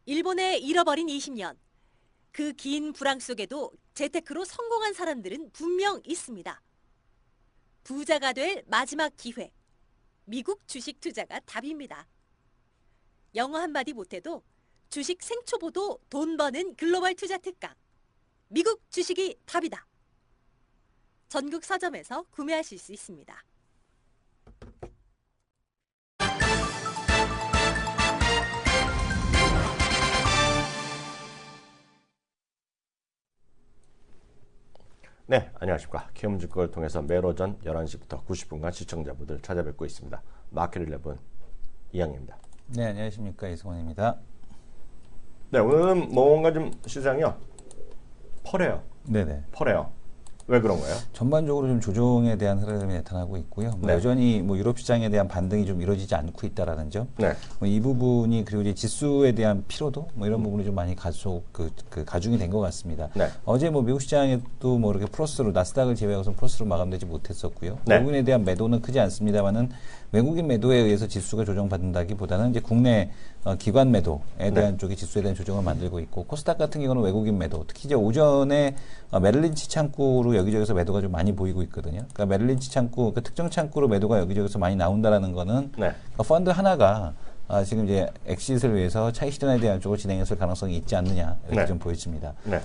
일본에 잃어버린 20년. 그 긴 불황 속에도 재테크로 성공한 사람들은 분명 있습니다. 부자가 될 마지막 기회. 미국 주식 투자가 답입니다. 영어 한마디 못해도 주식 생초보도 돈 버는 글로벌 투자 특강. 미국 주식이 답이다. 전국 서점에서 구매하실 수 있습니다. 네, 안녕하십니까. 키움증권을 통해서 매일 오전 11시부터 90분간 시청자분들 찾아뵙고 있습니다. 마켓11 이양입니다. 네, 안녕하십니까. 이승원입니다. 네, 오늘은 뭔가 좀 시장이요. 펄해요. 네네. 펄해요. 왜 그런 거예요? 전반적으로 좀 조정에 대한 흐름이 나타나고 있고요. 네. 여전히 유럽 시장에 대한 반등이 좀 이루어지지 않고 있다라는 점. 네. 이 부분이 그리고 이제 지수에 대한 피로도 이런 부분이 좀 많이 가중이 된 것 같습니다. 네. 어제 미국 시장에도 이렇게 플러스로 나스닥을 제외하고서 플러스로 마감되지 못했었고요. 네. 외국인에 대한 매도는 크지 않습니다만은 외국인 매도에 의해서 지수가 조정받는다기보다는 이제 국내 기관 매도에 대한 쪽이 지수에 대한 조정을 만들고 있고, 코스닥 같은 경우는 외국인 매도, 특히 이제 오전에 메릴린치 창구로 여기저기서 매도가 좀 많이 보이고 있거든요. 그러니까 메릴린치 창구, 그 특정 창구로 매도가 여기저기서 많이 나온다라는 거는 네. 펀드 하나가 지금 이제 엑시트를 위해서 차익 실현에 대한 쪽으로 진행했을 가능성이 있지 않느냐 이렇게 네. 좀 보여집니다. 네.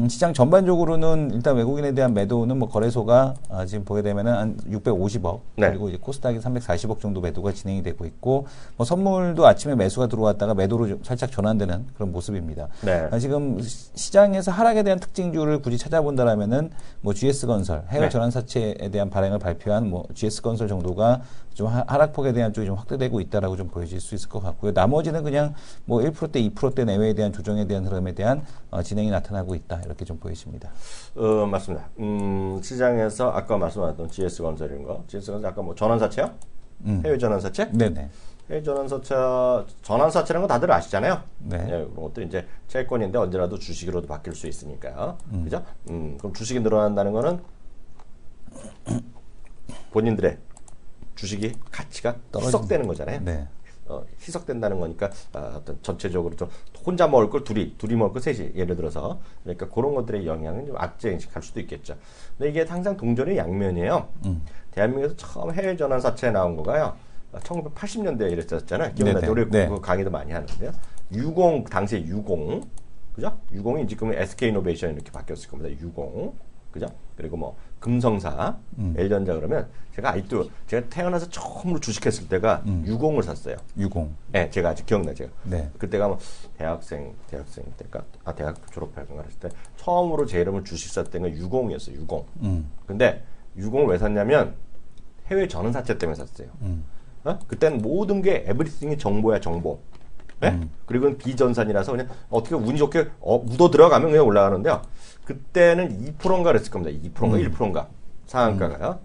시장 전반적으로는 일단 외국인에 대한 매도는 거래소가 지금 보게 되면은 한 650억 네. 그리고 이제 코스닥이 340억 정도 매도가 진행이 되고 있고, 선물도 아침에 매수가 들어왔다가 매도로 좀 살짝 전환되는 그런 모습입니다. 네. 지금 시장에서 하락에 대한 특징주를 굳이 찾아본다라면은 GS건설 해외 네. 전환사채에 대한 발행을 발표한 GS건설 정도가 좀 하락폭에 대한 쪽이 좀 확대되고 있다라고 좀 보여질 수 있을 것 같고요. 나머지는 그냥 1%대, 2%대 내외에 대한 조정에 대한 흐름에 대한 진행이 나타나고 있다 이렇게 좀 보여집니다. 맞습니다. 시장에서 아까 말씀하셨던 GS건설 이런 거, GS건설 아까 전환사채요? 해외 전환사채? 네네. 해외 전환사채라는 거 다들 아시잖아요. 네. 네, 그런 것도 이제 채권인데 언제라도 주식으로도 바뀔 수 있으니까요. 그죠? 그럼 주식이 늘어난다는 거는 본인들의 주식이 가치가 희석되는 거잖아요. 네. 희석된다는 거니까 어떤 전체적으로 좀 혼자 먹을 걸 둘이 먹을 걸 셋이, 예를 들어서, 그러니까 그런 것들의 영향은 좀 악재행식할 수도 있겠죠. 근데 이게 항상 동전의 양면이에요. 대한민국에서 처음 해외 전환사채 나온 거가요, 1980년대에 이랬었잖아요. 기억나죠? 우리 그 강의도 많이 하는데요. 60 당시에 60, 그죠? 60이 지금 SK이노베이션 이렇게 바뀌었을 겁니다. 60, 그죠? 그리고 금성사, L전자 그러면 제가 아직도 제가 태어나서 처음으로 주식했을 때가 60을 샀어요. 60. 네, 제가 아직 기억나죠. 네. 그때가 대학생 때가 대학교 졸업할 건가 했을 때 처음으로 제 이름을 주식 샀던 건 60이었어요. 60. 근데 60을 왜 샀냐면 해외 전환사채 때문에 샀어요. 그때는 모든 게 에브리띵이 정보야, 정보. 네? 그리고 비전산이라서 그냥 어떻게 운이 좋게 묻어 들어가면 그냥 올라가는데요. 그때는 2%인가 그랬을 겁니다. 2%인가 1%인가 상한가가요.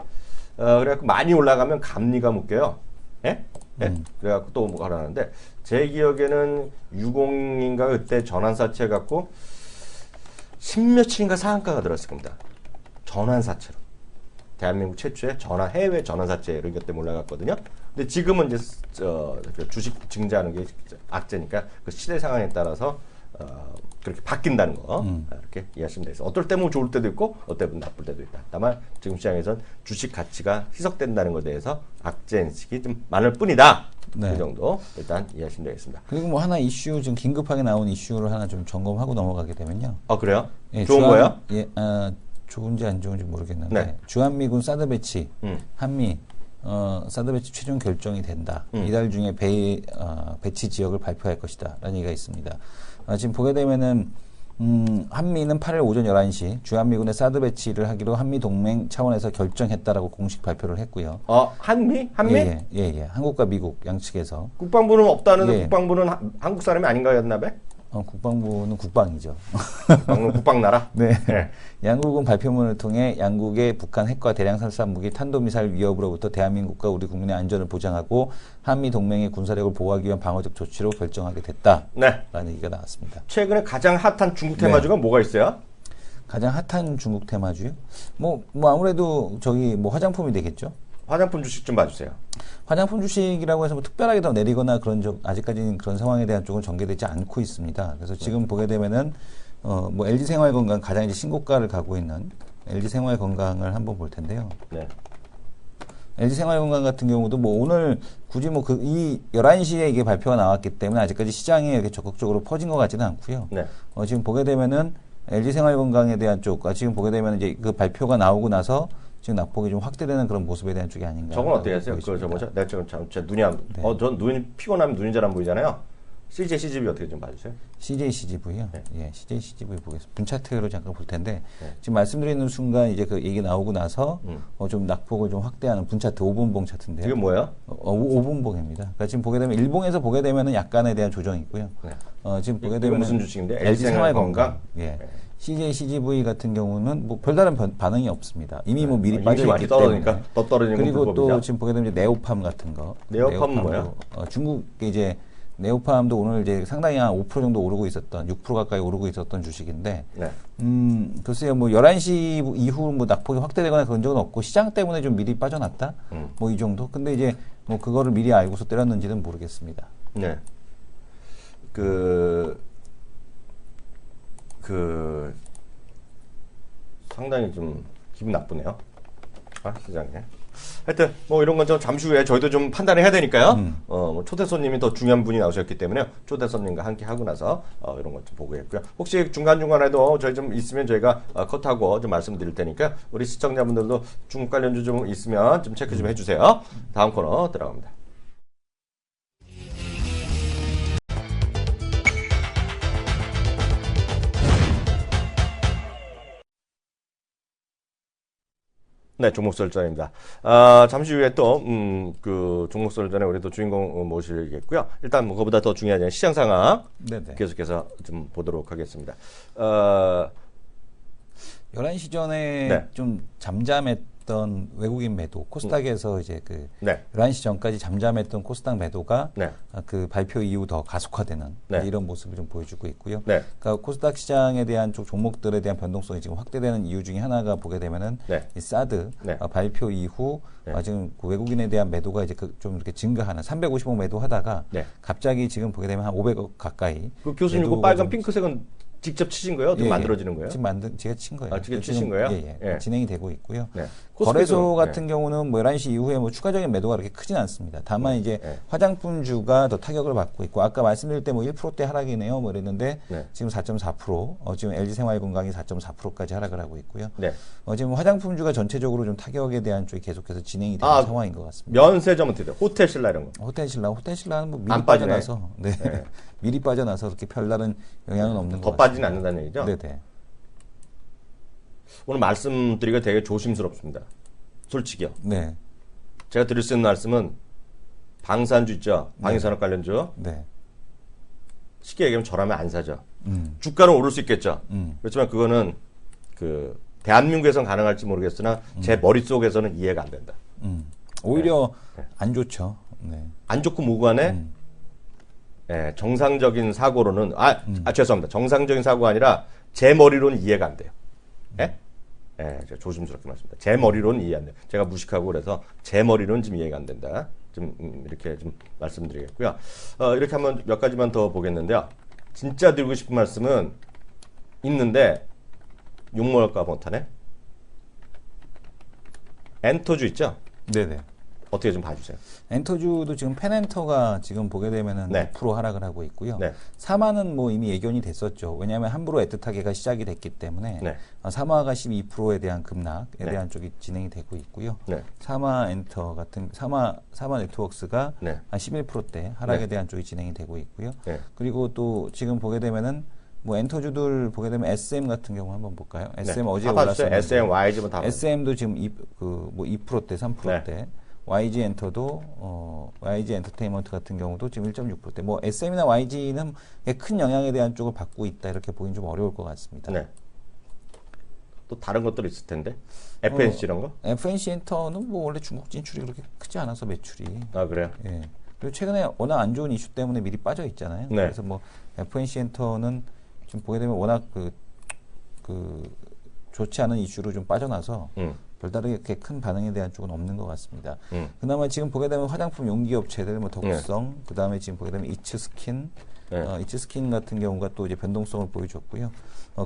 그래갖고 많이 올라가면 감리가 묶여요. 예? 예? 그래갖고 또 하라는데, 제 기억에는 60인가 그때 전환사채 갖고 10몇층인가 상한가가 들었을 겁니다. 전환사채로. 대한민국 최초의 해외 전환사채 이런 것 때문에 올라갔거든요. 근데 지금은 이제 주식 증자하는 게 악재니까 그 시대 상황에 따라서 그렇게 바뀐다는 거, 이렇게 이해하시면 되겠습니다. 어떨 때면 좋을 때도 있고 어떨 때는 나쁠 때도 있다. 다만 지금 시장에선 주식 가치가 희석된다는 것에 대해서 악재 인식이 좀 많을 뿐이다. 네. 그 정도 일단 이해하시면 되겠습니다. 그리고 하나 이슈, 지금 긴급하게 나온 이슈를 하나 좀 점검하고 넘어가게 되면요. 그래요? 예, 좋은 거예요? 예, 좋은지 안 좋은지 모르겠는데, 네. 주한미군 사드 배치, 한미 사드 배치 최종 결정이 된다. 이달 중에 배치 지역을 발표할 것이다. 라는 얘기가 있습니다. 지금 보게 되면은 한미는 8일 오전 11시 주한미군의 사드 배치를 하기로 한미 동맹 차원에서 결정했다라고 공식 발표를 했고요. 한미? 예. 한국과 미국 양측에서. 국방부는 없다는, 예. 국방부는 한국 사람이 아닌가였나 봐? 국방부는 국방이죠. 국방나라? 네. 양국은 발표문을 통해 양국의 북한 핵과 대량 살상 무기 탄도미사일 위협으로부터 대한민국과 우리 국민의 안전을 보장하고 한미 동맹의 군사력을 보호하기 위한 방어적 조치로 결정하게 됐다. 네. 라는 얘기가 나왔습니다. 최근에 가장 핫한 중국 테마주가 뭐가 있어요? 가장 핫한 중국 테마주요? 아무래도 화장품이 되겠죠. 화장품 주식 좀 봐주세요. 화장품 주식이라고 해서 뭐 특별하게 더 내리거나 그런 아직까지는 그런 상황에 대한 쪽은 전개되지 않고 있습니다. 그래서 지금 보게 되면은 뭐 LG 생활건강 가장 이제 신고가를 가고 있는 LG 생활건강을 한번 볼 텐데요. 네. LG 생활건강 같은 경우도 뭐 오늘 굳이 뭐 이 11시에 이게 발표가 나왔기 때문에 아직까지 시장에 이렇게 적극적으로 퍼진 것 같지는 않고요. 네. 지금 보게 되면은 LG 생활건강에 대한 쪽, 지금 보게 되면 이제 그 발표가 나오고 나서 지금 낙폭이 좀 확대되는 그런 모습에 대한 쪽이 아닌가. 저건 어떻게 하세요? 저 뭐죠? 내가 지금 제 눈이 안, 전 눈이 피곤하면 눈이 잘 안 보이잖아요. CJ, CGV 어떻게 좀 봐주세요? CJ, CGV요? 네. 예, CJ, CGV 보겠습니다. 분차트로 잠깐 볼 텐데, 네. 지금 말씀드리는 순간 이제 그 얘기 나오고 나서, 좀 낙폭을 좀 확대하는 분차트, 5분봉 차트인데요. 이게 뭐예요? 5분봉입니다. 그러니까 지금 보게 되면, 일봉에서 보게 되면은 약간에 대한 조정이 있고요. 네. 지금 보게 이거 되면. 무슨 주식인데? LG 생활건강. 예. 네. CJ, CGV 같은 경우는 뭐 별다른 반응이 없습니다. 이미 뭐 미리 이미 빠져있기 많이 떨어지니까 때문에. 더 떨어지는 그리고 건 또 불법이죠? 지금 보게 되면 이제 네오팜 같은 거. 네오팜은 네오팜도, 뭐야? 중국에 이제 네오팜도 오늘 이제 상당히 한 5% 정도 오르고 있었던, 6% 가까이 오르고 있었던 주식인데, 네. 글쎄요, 뭐 11시 이후 뭐 낙폭이 확대되거나 그런 적은 없고, 시장 때문에 좀 미리 빠져났다? 뭐 이 정도? 근데 이제 뭐 그거를 미리 알고서 때렸는지는 모르겠습니다. 네. 상당히 좀 기분 나쁘네요. 시장에. 하여튼 뭐 이런 건 좀 잠시 후에 저희도 좀 판단을 해야 되니까요. 뭐 초대 손님이 더 중요한 분이 나오셨기 때문에 초대 손님과 함께 하고 나서 이런 것 좀 보고 있고요. 혹시 중간중간에도 저희 좀 있으면 저희가 컷하고 좀 말씀드릴 테니까 우리 시청자분들도 중국 관련주 좀 있으면 좀 체크 좀 해주세요. 다음 코너 들어갑니다. 네, 종목설전입니다. 잠시 후에 또, 종목설전에 우리 또 주인공 모시겠고요. 일단 뭐 그거보다 더 중요한 시장 상황 네네. 계속해서 좀 보도록 하겠습니다. 11시 전에 네. 좀 잠잠했던 외국인 매도, 코스닥에서 이제 네. 11시 전까지 잠잠했던 코스닥 매도가 네. 그 발표 이후 더 가속화되는 네. 이런 모습을 좀 보여주고 있고요. 네. 그러니까 코스닥 시장에 대한 쪽 종목들에 대한 변동성이 지금 확대되는 이유 중에 하나가 보게 되면은 네. 이 사드 네. 발표 이후 네. 지금 그 외국인에 대한 매도가 이제 좀 이렇게 증가하는 350억 매도하다가 네. 갑자기 지금 보게 되면 한 500억 가까이. 그 교수님 그 매도가 빨간 좀 핑크색은 직접 치신 거예요? 어떻게 만들어지는 거예요? 지금 제가 친 거예요. 직접 치신 지금, 거예요? 예. 예. 진행이 되고 있고요. 네. 거래소 코스피도, 같은 경우는 뭐 11시 이후에 뭐 추가적인 매도가 그렇게 크진 않습니다. 다만 이제 네. 화장품주가 더 타격을 받고 있고, 아까 말씀드릴 때 뭐 1%대 하락이네요. 뭐 이랬는데, 네. 지금 4.4%, 지금 LG 생활건강이 4.4%까지 하락을 하고 있고요. 네. 지금 화장품주가 전체적으로 좀 타격에 대한 쪽이 계속해서 진행이 되는 상황인 것 같습니다. 면세점 어떻게 돼요? 호텔신라 이런 거. 호텔신라는 뭐 미리 안 빠지네. 빠져나서, 네. 미리 빠져나서 그렇게 별다른 영향은 없는 것 더 같습니다. 빠지진 않는다는 얘기죠? 네네. 오늘 말씀드리기가 되게 조심스럽습니다. 솔직히요. 네. 제가 드릴 수 있는 말씀은 방산주 있죠? 방위산업 관련주. 네. 쉽게 얘기하면 저라면 안 사죠. 주가는 오를 수 있겠죠. 그렇지만 그거는 대한민국에선 가능할지 모르겠으나 제 머릿속에서는 이해가 안 된다. 오히려 안 좋죠. 네. 안 좋고 무관해 정상적인 사고로는 죄송합니다. 정상적인 사고가 아니라 제 머리로는 이해가 안 돼요. 제가 조심스럽게 말씀드립니다. 제 머리로는 이해 안 돼요. 제가 무식하고 그래서 제 머리로는 좀 이해가 안 된다. 좀 이렇게 좀 말씀드리겠고요. 이렇게 한번 몇 가지만 더 보겠는데요. 진짜 드리고 싶은 말씀은 있는데 욕 먹을까 못하네. 엔터주 있죠? 네네. 어떻게 좀 봐주세요. 엔터주도 지금 펜엔터가 지금 보게 되면은 네. 6% 하락을 하고 있고요. 네. 사마는 뭐 이미 예견이 됐었죠. 왜냐하면 함부로 애틋하게가 시작이 됐기 때문에 네. 사마가 12%에 대한 급락에 네. 대한 쪽이 진행이 되고 있고요. 네. 사마 네트워크스가 네. 한 11%대 하락에 네. 대한 쪽이 진행이 되고 있고요. 네. 그리고 또 지금 보게 되면은 뭐 엔터주들 보게 되면 SM 같은 경우 한번 볼까요? SM 어제 올랐어요. SM, YG만 다. SM도 지금 2%대, 3%대. YG 엔터도 YG 엔터테인먼트 같은 경우도 지금 1.6%대. 뭐 SM이나 YG는 큰 영향에 대한 쪽을 받고 있다 이렇게 보기는 좀 어려울 것 같습니다. 네. 또 다른 것들 있을 텐데. FNC 이런 거? FNC 엔터는 뭐 원래 중국 진출이 그렇게 크지 않아서 매출이. 그래요? 예. 그리고 최근에 워낙 안 좋은 이슈 때문에 미리 빠져 있잖아요. 네. 그래서 뭐 FNC 엔터는 지금 보게 되면 워낙 좋지 않은 이슈로 좀 빠져나서 별다르게 큰 반응에 대한 쪽은 없는 것 같습니다. 그나마 지금 보게 되면 화장품 용기 업체들, 뭐 덕성, 그 다음에 지금 보게 되면 이츠스킨, 이츠스킨 같은 경우가 또 이제 변동성을 보여줬고요.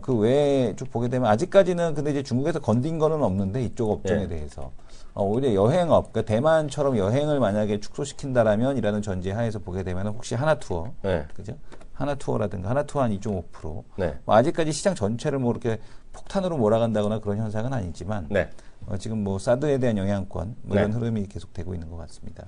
그 외에 쭉 보게 되면 아직까지는 근데 이제 중국에서 건든 거는 없는데 이쪽 업종에 대해서 오히려 여행업, 그러니까 대만처럼 여행을 만약에 축소시킨다라면 이라는 전제 하에서 보게 되면 혹시 하나투어, 그죠? 하나투어라든가 하나투어 한 2.5%. 뭐 아직까지 시장 전체를 뭐 이렇게 폭탄으로 몰아간다거나 그런 현상은 아니지만 지금 뭐 사드에 대한 영향권 뭐 이런 흐름이 계속되고 있는 것 같습니다.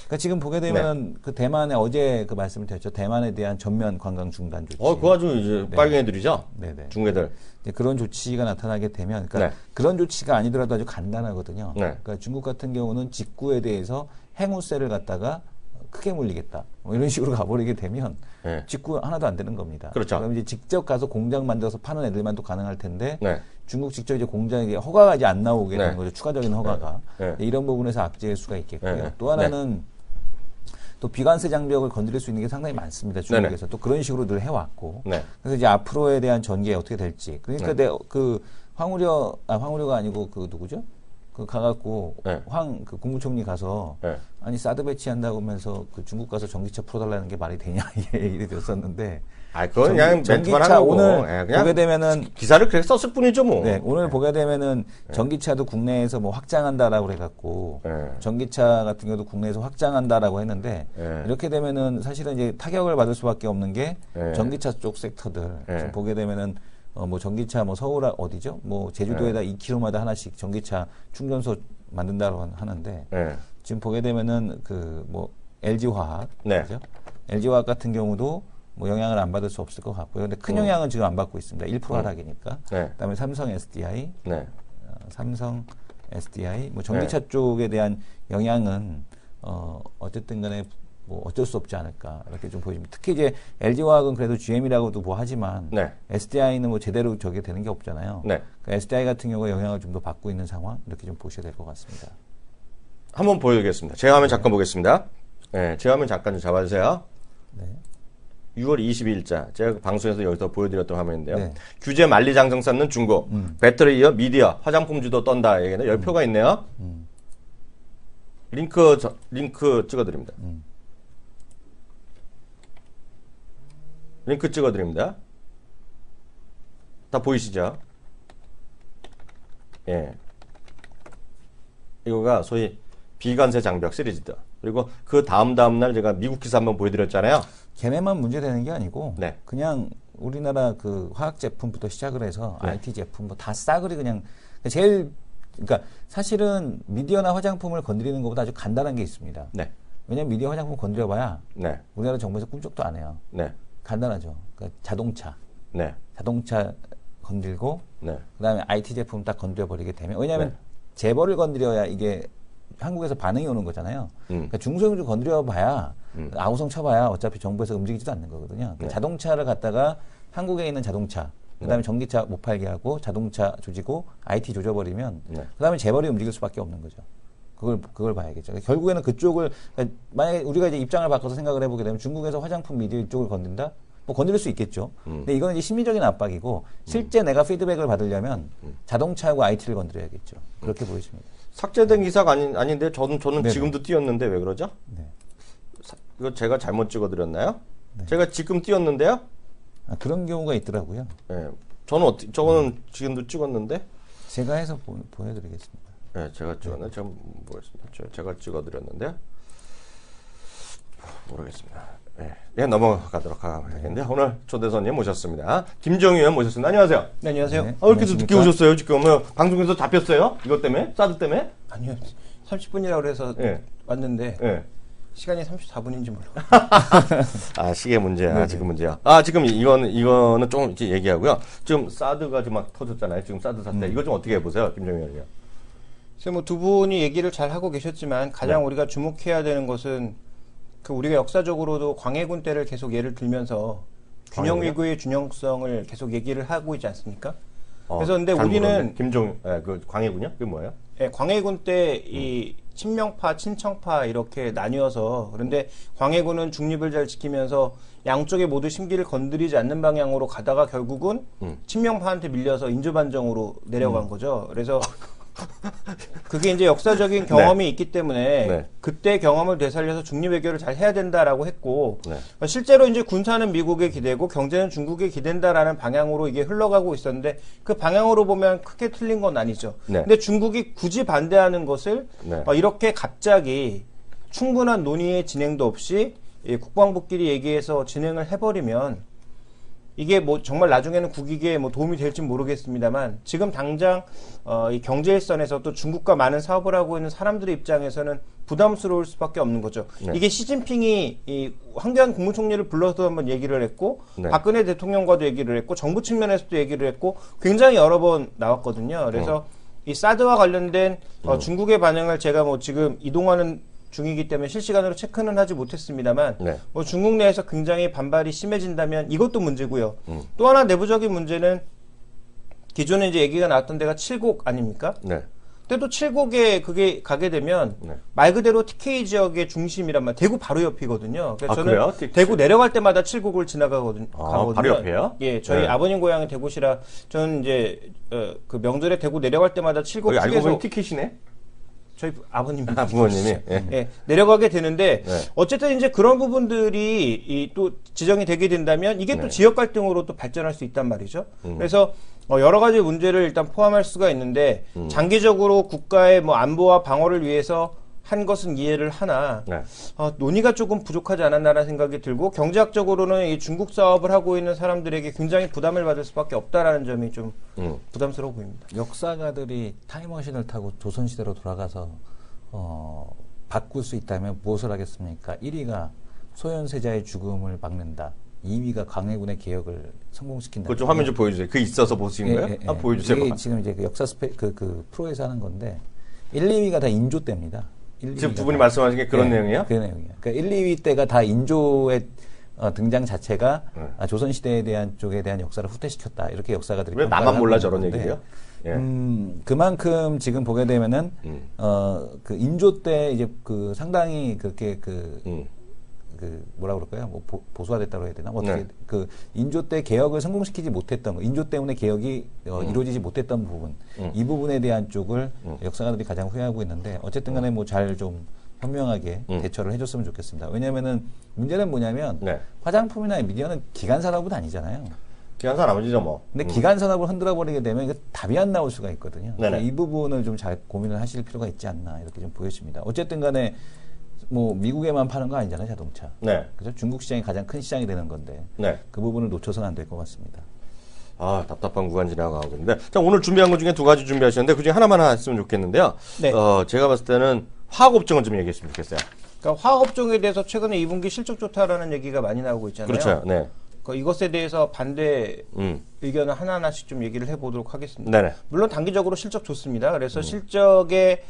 그러니까 지금 보게 되면 그 대만에 어제 그 말씀을 드렸죠. 대만에 대한 전면 관광 중단 조치. 그거 아주 이제 빨갱 애들이죠. 중국 애들. 그런 조치가 나타나게 되면, 그러니까 그런 조치가 아니더라도 아주 간단하거든요. 그러니까 중국 같은 경우는 직구에 대해서 행후세를 갖다가 크게 물리겠다. 뭐 이런 식으로 가버리게 되면 직구 하나도 안 되는 겁니다. 그렇죠. 그럼 이제 직접 가서 공장 만들어서 파는 애들만 또 가능할 텐데 중국 직접 이제 공장에 허가가 이제 안 나오게 되는 거죠. 추가적인 허가가. 이런 부분에서 악재일 수가 있겠고요. 또 하나는 또 비관세 장벽을 건드릴 수 있는 게 상당히 많습니다. 중국에서 또 그런 식으로 늘 해왔고. 그래서 이제 앞으로에 대한 전개 어떻게 될지. 그러니까 그 황우려가 아니고 그 누구죠? 그 가갖고 그 국무총리 가서 아니 사드 배치한다고 하면서 그 중국 가서 전기차 풀어달라는 게 말이 되냐 이게 얘기를 들었었는데. 그건 그냥 멘트만 하는 거고. 오늘 보게 되면은 기사를 그렇게 썼을 뿐이죠 뭐. 오늘 보게 되면은 전기차도 국내에서 뭐 확장한다라고 그래갖고 전기차 같은 경우도 국내에서 확장한다라고 했는데 이렇게 되면은 사실은 이제 타격을 받을 수밖에 없는 게 전기차 쪽 섹터들. 지금 보게 되면은 뭐 전기차 뭐 서울 어디죠? 뭐 제주도에다 2km마다 하나씩 전기차 충전소 만든다고 하는데 지금 보게 되면은 그 뭐 LG화학, 그죠? LG화학 같은 경우도 뭐 영향을 안 받을 수 없을 것 같고요. 근데 큰 영향은 지금 안 받고 있습니다. 1% 하락이니까. 그다음에 삼성 SDI, 삼성 SDI, 뭐 전기차 쪽에 대한 영향은 어쨌든 간에 뭐 어쩔 수 없지 않을까 이렇게 좀 보여집니다. 특히 이제 LG화학은 그래도 GM이라고도 뭐 하지만 SDI는 뭐 제대로 저게 되는 게 없잖아요. 그러니까 SDI 같은 경우에 영향을 좀 더 받고 있는 상황 이렇게 좀 보셔야 될 것 같습니다. 한번 보여드리겠습니다. 제 화면 잠깐 보겠습니다. 제 화면 잠깐 좀 잡아주세요. 6월 22일자 제가 방송에서 여기서 보여드렸던 화면인데요. 규제 만리장성 쌓는 중국, 배터리 이어 미디어, 화장품주도 떤다 얘기는 10표가 있네요. 링크 찍어드립니다. 링크 찍어드립니다. 다 보이시죠? 이거가 소위 비관세 장벽 시리즈다. 그리고 그 다음날 제가 미국 기사 한번 보여드렸잖아요. 걔네만 문제되는 게 아니고 그냥 우리나라 그 화학 제품부터 시작을 해서 IT 제품 뭐 다 싸그리 그냥 제일 그러니까 사실은 미디어나 화장품을 건드리는 것보다 아주 간단한 게 있습니다. 왜냐면 미디어 화장품 건드려봐야 우리나라 정부에서 꿈쩍도 안 해요. 간단하죠. 그러니까 자동차 건들고 그다음에 IT 제품 딱 건드려버리게 되면 왜냐하면 재벌을 건드려야 이게 한국에서 반응이 오는 거잖아요. 그러니까 중소형주 건드려봐야 아우성 쳐봐야 어차피 정부에서 움직이지도 않는 거거든요. 그러니까 자동차를 갖다가 한국에 있는 자동차 그다음에 전기차 못 팔게 하고 자동차 조지고 IT 조져버리면 그다음에 재벌이 움직일 수밖에 없는 거죠. 그걸 봐야겠죠. 결국에는 그쪽을 그러니까 만약에 우리가 이제 입장을 바꿔서 생각을 해보게 되면 중국에서 화장품 미디어 이쪽을 건든다? 뭐 건드릴 수 있겠죠. 근데 이거는 이제 심리적인 압박이고 실제 내가 피드백을 받으려면 자동차하고 IT를 건드려야겠죠. 그렇게 보이십니다. 삭제된 기사가 아닌데 저는 지금도 띄웠는데 왜 그러죠? 이거 제가 잘못 찍어드렸나요? 제가 지금 띄웠는데요? 그런 경우가 있더라고요. 저는 지금도 찍었는데 제가 해서 보여드리겠습니다. 제가 찍었네. 제가 보겠습니다. 제가 찍어드렸는데요. 모르겠습니다. 넘어가도록 하겠는데 오늘 초대 손님 모셨습니다. 김정희 의원 모셨습니다. 안녕하세요. 네, 안녕하세요. 왜 이렇게 늦게 오셨어요? 지금 방송에서 잡혔어요? 이것 때문에? 사드 때문에? 아니요. 30분이라고 그래서 왔는데 시간이 34분인지 몰라. 시계 문제야. 지금 문제야. 지금 이거는 조금 이제 얘기하고요. 지금 사드가 지금 막 터졌잖아요. 지금 사드 사태. 이거 좀 어떻게 해보세요, 김정희 의원이요? 그래서 뭐 두 분이 얘기를 잘 하고 계셨지만 가장 우리가 주목해야 되는 것은 그 우리가 역사적으로도 광해군 때를 계속 예를 들면서 균형 위구의 균형성을 계속 얘기를 하고 있지 않습니까? 그래서 근데 우리는 그 광해군요? 그게 뭐예요? 광해군 때 이 친명파, 친청파 이렇게 나뉘어서 그런데 광해군은 중립을 잘 지키면서 양쪽에 모두 심기를 건드리지 않는 방향으로 가다가 결국은 친명파한테 밀려서 인조반정으로 내려간 거죠. 그래서 그게 이제 역사적인 경험이 있기 때문에 네. 그때 경험을 되살려서 중립 외교를 잘 해야 된다라고 했고 네. 실제로 이제 군사는 미국에 기대고 경제는 중국에 기댄다라는 방향으로 이게 흘러가고 있었는데 그 방향으로 보면 크게 틀린 건 아니죠. 네. 근데 중국이 굳이 반대하는 것을 네. 이렇게 갑자기 충분한 논의의 진행도 없이 국방부끼리 얘기해서 진행을 해버리면 이게 뭐 정말 나중에는 국익에 뭐 도움이 될지 모르겠습니다만 지금 당장 이 경제일선에서 또 중국과 많은 사업을 하고 있는 사람들의 입장에서는 부담스러울 수밖에 없는 거죠. 네. 이게 시진핑이 이 황교안 국무총리를 불러서 한번 얘기를 했고 네. 박근혜 대통령과도 얘기를 했고 정부 측면에서도 얘기를 했고 굉장히 여러 번 나왔거든요. 그래서 이 사드와 관련된 중국의 반응을 제가 뭐 지금 이동하는 중이기 때문에 실시간으로 체크는 하지 못했습니다만 네. 뭐 중국 내에서 굉장히 반발이 심해진다면 이것도 문제고요. 또 하나 내부적인 문제는 기존에 이제 얘기가 나왔던 데가 칠곡 아닙니까? 네. 근데 또 칠곡에 그게 가게 되면 네. 말 그대로 TK 지역의 중심이란 말, 대구 바로 옆이거든요. 그래서 아, 저는 그래요? 대구 내려갈 때마다 칠곡을 지나가거든요. 바로 옆이에요? 예, 저희 네. 아버님 고향이 대구시라 저는 이제 그 명절에 대구 내려갈 때마다 칠곡 거기 알고 보니 휴게소 티켓이네? 저희 아버님 부모님이. 예. 예, 내려가게 되는데 네. 어쨌든 이제 그런 부분들이 또 지정이 되게 된다면 이게 또 네. 지역 갈등으로 또 발전할 수 있단 말이죠. 그래서 여러 가지 문제를 일단 포함할 수가 있는데 장기적으로 국가의 뭐 안보와 방어를 위해서 한 것은 이해를 하나 네. 논의가 조금 부족하지 않았나라는 생각이 들고 경제학적으로는 이 중국 사업을 하고 있는 사람들에게 굉장히 부담을 받을 수밖에 없다라는 점이 좀 부담스러워 보입니다. 역사가들이 타임머신을 타고 조선시대로 돌아가서 바꿀 수 있다면 무엇을 하겠습니까? 1위가 소현세자의 죽음을 막는다. 2위가 광해군의 개혁을 성공시킨다. 그거 좀 화면 좀 보여주세요. 그 있어서 보시는 거예요? 아, 보여주세요. 이게 지금 이제 그 역사 그 프로에서 하는 건데 1, 2위가 다 인조 때입니다. 1, 지금 2위가 두 분이 다. 말씀하신 게 그런 내용이에요? 그 내용이에요. 그러니까 1, 2위 때가 다 인조의 등장 자체가 조선시대에 대한 쪽에 대한 역사를 후퇴시켰다. 이렇게 역사가들이 왜 나만 평가를 몰라 하고 저런 있는데, 얘기예요? 예. 그만큼 지금 보게 되면은 그 인조 때 이제 그 상당히 그렇게 그 뭐라 그럴까요? 뭐 보수화됐다고 해야 되나? 뭐 어떻게 네. 그 인조 때 개혁을 성공시키지 못했던 거, 인조 때문에 개혁이 이루어지지 못했던 부분, 이 부분에 대한 쪽을 역사가들이 가장 후회하고 있는데 어쨌든간에 뭐 잘 좀 현명하게 대처를 해줬으면 좋겠습니다. 왜냐하면은 문제는 뭐냐면 네. 화장품이나 미디어는 기간 산업은 아니잖아요. 기한산 아버지죠, 뭐. 근데 기간 산업을 흔들어 버리게 되면 이게 답이 안 나올 수가 있거든요. 네네. 이 부분을 좀 잘 고민을 하실 필요가 있지 않나 이렇게 좀 보여집니다. 어쨌든간에 뭐 미국에만 파는 거 아니잖아요, 자동차. 네. 그래서 중국 시장이 가장 큰 시장이 되는 건데 네. 그 부분을 놓쳐서는 안 될 것 같습니다. 아, 답답한 구간 지나가고 있는데. 자, 오늘 준비한 것 중에 두 가지 준비하셨는데, 그 중에 하나만 했으면 좋겠는데요. 네. 제가 봤을 때는 화학업종을 좀 얘기했으면 좋겠어요. 그러니까 화학업종에 대해서 최근에 2분기 실적 좋다라는 얘기가 많이 나오고 있잖아요. 그렇죠. 네. 이것에 대해서 반대 의견을 하나하나씩 좀 얘기를 해보도록 하겠습니다. 네네. 물론 단기적으로 실적 좋습니다. 그래서 실적의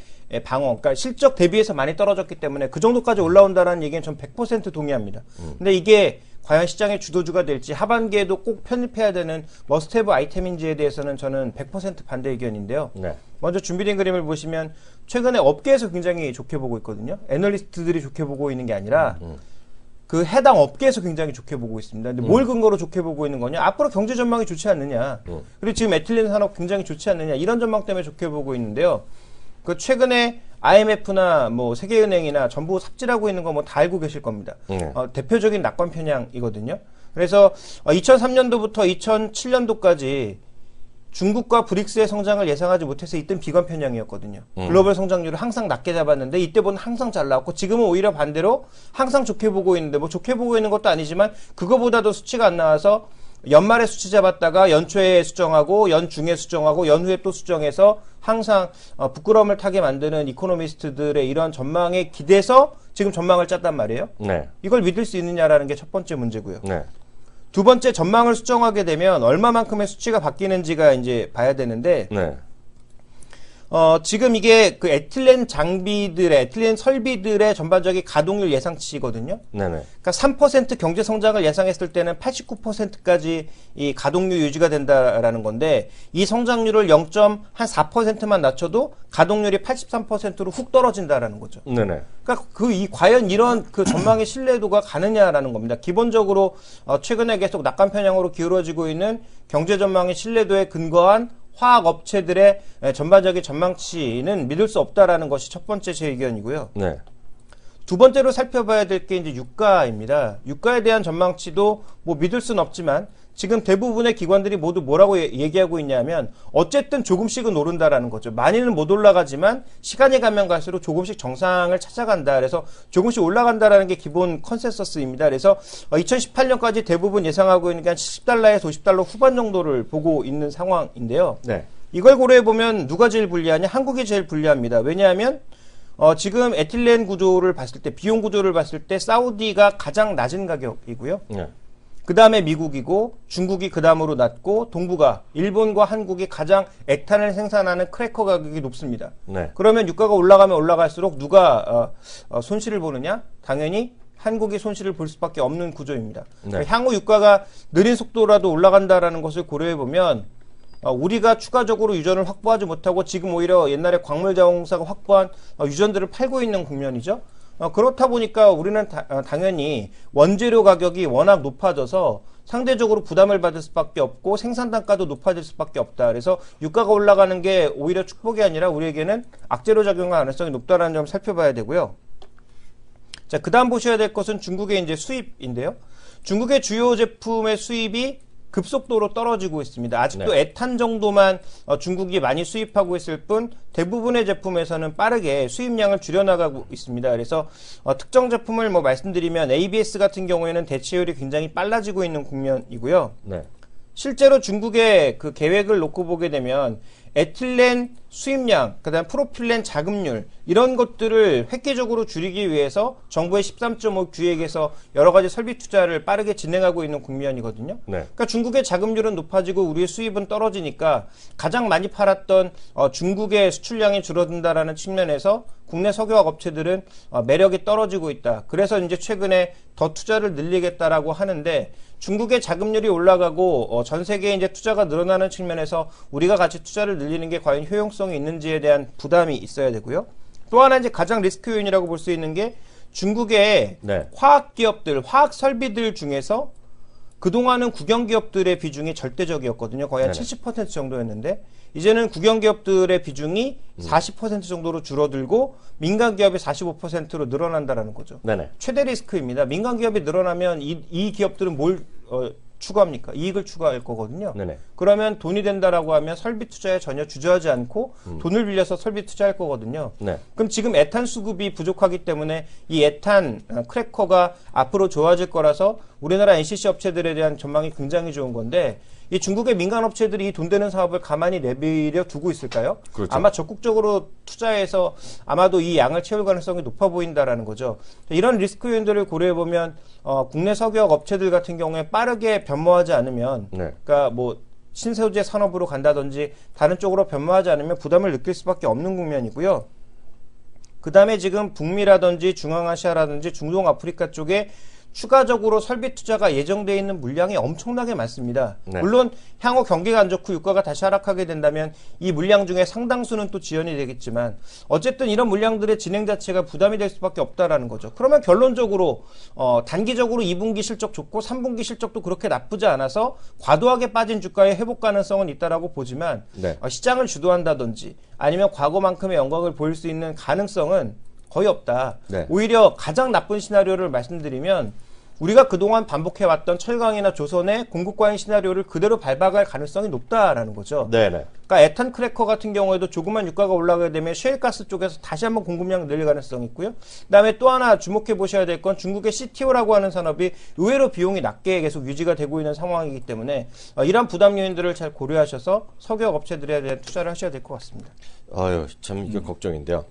방어, 그러니까 실적 대비해서 많이 떨어졌기 때문에 그 정도까지 올라온다는 얘기는 전 100% 동의합니다. 근데 이게 과연 시장의 주도주가 될지 하반기에도 꼭 편입해야 되는 머스트헤브 아이템인지에 대해서는 저는 100% 반대 의견인데요. 네. 먼저 준비된 그림을 보시면 최근에 업계에서 굉장히 좋게 보고 있거든요. 애널리스트들이 좋게 보고 있는 게 아니라 그 해당 업계에서 굉장히 좋게 보고 있습니다. 근데 뭘 근거로 좋게 보고 있는 거냐? 앞으로 경제 전망이 좋지 않느냐? 그리고 지금 에틸렌 산업 굉장히 좋지 않느냐? 이런 전망 때문에 좋게 보고 있는데요. 그 최근에 IMF나 뭐 세계은행이나 전부 삽질하고 있는 거 뭐 다 알고 계실 겁니다. 대표적인 낙관 편향이거든요. 그래서 2003년도부터 2007년도까지 중국과 브릭스의 성장을 예상하지 못해서 이때는 비관 편향이었거든요. 글로벌 성장률을 항상 낮게 잡았는데 이때보다는 항상 잘 나왔고 지금은 오히려 반대로 항상 좋게 보고 있는데 뭐 좋게 보고 있는 것도 아니지만 그거보다도 수치가 안 나와서 연말에 수치 잡았다가 연초에 수정하고 연중에 수정하고 연후에 또 수정해서 항상 부끄러움을 타게 만드는 이코노미스트들의 이런 전망에 기대서 지금 전망을 짰단 말이에요. 네. 이걸 믿을 수 있느냐라는 게 첫 번째 문제고요. 네. 두 번째, 전망을 수정하게 되면 얼마만큼의 수치가 바뀌는지가 이제 봐야 되는데 네. 지금 이게 그 에틸렌 에틸렌 설비들의 전반적인 가동률 예상치거든요. 네네. 그러니까 3% 경제 성장을 예상했을 때는 89%까지 이 가동률 유지가 된다라는 건데 이 성장률을 0.4%만 낮춰도 가동률이 83%로 훅 떨어진다라는 거죠. 네네. 그러니까 과연 이런 그 전망의 신뢰도가 가느냐라는 겁니다. 기본적으로 최근에 계속 낙관 편향으로 기울어지고 있는 경제 전망의 신뢰도에 근거한 화학 업체들의 전반적인 전망치는 믿을 수 없다라는 것이 첫 번째 제 의견이고요. 네. 두 번째로 살펴봐야 될 게 이제 유가입니다. 유가에 대한 전망치도 뭐 믿을 수는 없지만 지금 대부분의 기관들이 모두 뭐라고 얘기하고 있냐면 어쨌든 조금씩은 오른다라는 거죠. 많이는 못 올라가지만 시간이 가면 갈수록 조금씩 정상을 찾아간다. 그래서 조금씩 올라간다라는 게 기본 컨센서스입니다. 그래서 2018년까지 대부분 예상하고 있는 게 한 70달러에서 50달러 후반 정도를 보고 있는 상황인데요. 네. 이걸 고려해 보면 누가 제일 불리하냐? 한국이 제일 불리합니다. 왜냐하면 지금 에틸렌 구조를 봤을 때, 비용 구조를 봤을 때 사우디가 가장 낮은 가격이고요. 네. 그 다음에 미국이고 중국이 그 다음으로 낮고 동북아, 일본과 한국이 가장 액탄을 생산하는 크래커 가격이 높습니다. 네. 그러면 유가가 올라가면 올라갈수록 누가 손실을 보느냐? 당연히 한국이 손실을 볼 수밖에 없는 구조입니다. 네. 그러니까 향후 유가가 느린 속도라도 올라간다라는 것을 고려해 보면 우리가 추가적으로 유전을 확보하지 못하고 지금 오히려 옛날에 광물자원공사가 확보한 유전들을 팔고 있는 국면이죠. 그렇다 보니까 우리는 당연히 원재료 가격이 워낙 높아져서 상대적으로 부담을 받을 수밖에 없고 생산 단가도 높아질 수밖에 없다. 그래서 유가가 올라가는 게 오히려 축복이 아니라 우리에게는 악재로 작용할 가능성이 높다는 점을 살펴봐야 되고요. 자, 그다음 보셔야 될 것은 중국의 이제 수입인데요. 중국의 주요 제품의 수입이 급속도로 떨어지고 있습니다. 아직도 네. 에탄 정도만 중국이 많이 수입하고 있을 뿐 대부분의 제품에서는 빠르게 수입량을 줄여나가고 있습니다. 그래서 특정 제품을 뭐 말씀드리면 ABS 같은 경우에는 대체율이 굉장히 빨라지고 있는 국면이고요. 네. 실제로 중국의 그 계획을 놓고 보게 되면 에틸렌 수입량, 그다음 프로필렌 자급률 이런 것들을 획기적으로 줄이기 위해서 정부의 13.5 규획에서 여러 가지 설비 투자를 빠르게 진행하고 있는 국면이거든요. 네. 그러니까 중국의 자급률은 높아지고 우리의 수입은 떨어지니까 가장 많이 팔았던 중국의 수출량이 줄어든다라는 측면에서 국내 석유화학 업체들은 매력이 떨어지고 있다. 그래서 이제 최근에 더 투자를 늘리겠다라고 하는데 중국의 자금률이 올라가고 전 세계에 이제 투자가 늘어나는 측면에서 우리가 같이 투자를 늘리는 게 과연 효용성이 있는지에 대한 부담이 있어야 되고요. 또 하나 이제 가장 리스크 요인이라고 볼 수 있는 게 중국의 네. 화학 기업들, 화학 설비들 중에서 그동안은 국영 기업들의 비중이 절대적이었거든요. 거의 한 네네. 70% 정도였는데 이제는 국영 기업들의 비중이 40% 정도로 줄어들고 민간 기업이 45%로 늘어난다라는 거죠. 네네. 최대 리스크입니다. 민간 기업이 늘어나면 이 기업들은 뭘 추구합니까? 이익을 추구할 거거든요. 네네. 그러면 돈이 된다라고 하면 설비 투자에 전혀 주저하지 않고 돈을 빌려서 설비 투자할 거거든요. 네. 그럼 지금 에탄 수급이 부족하기 때문에 이 에탄 크래커가 앞으로 좋아질 거라서 우리나라 NCC 업체들에 대한 전망이 굉장히 좋은 건데 이 중국의 민간 업체들이 이 돈 되는 사업을 가만히 내버려 두고 있을까요? 그렇죠. 아마 적극적으로 투자해서 아마도 이 양을 채울 가능성이 높아 보인다라는 거죠. 이런 리스크 요인들을 고려해 보면 국내 석유화학 업체들 같은 경우에 빠르게 변모하지 않으면, 네. 그러니까 뭐 신소재 산업으로 간다든지 다른 쪽으로 변모하지 않으면 부담을 느낄 수밖에 없는 국면이고요. 그 다음에 지금 북미라든지 중앙아시아라든지 중동 아프리카 쪽에 추가적으로 설비 투자가 예정되어 있는 물량이 엄청나게 많습니다. 네. 물론 향후 경기가 안 좋고 유가가 다시 하락하게 된다면 이 물량 중에 상당수는 또 지연이 되겠지만 어쨌든 이런 물량들의 진행 자체가 부담이 될 수밖에 없다라는 거죠. 그러면 결론적으로 단기적으로 2분기 실적 좋고 3분기 실적도 그렇게 나쁘지 않아서 과도하게 빠진 주가의 회복 가능성은 있다라고 보지만 네. 시장을 주도한다든지 아니면 과거만큼의 영광을 보일 수 있는 가능성은 거의 없다. 네. 오히려 가장 나쁜 시나리오를 말씀드리면 우리가 그동안 반복해왔던 철강이나 조선의 공급 과잉 시나리오를 그대로 밟아갈 가능성이 높다라는 거죠. 네네. 그러니까 에탄 크래커 같은 경우에도 조금만 유가가 올라가게 되면 셰일가스 쪽에서 다시 한번 공급량이 늘릴 가능성이 있고요. 그다음에 또 하나 주목해 보셔야 될 건 중국의 CTO라고 하는 산업이 의외로 비용이 낮게 계속 유지가 되고 있는 상황이기 때문에 이러한 부담 요인들을 잘 고려하셔서 석유화학 업체들에 대한 투자를 하셔야 될 것 같습니다. 아유, 참 이게 걱정인데요.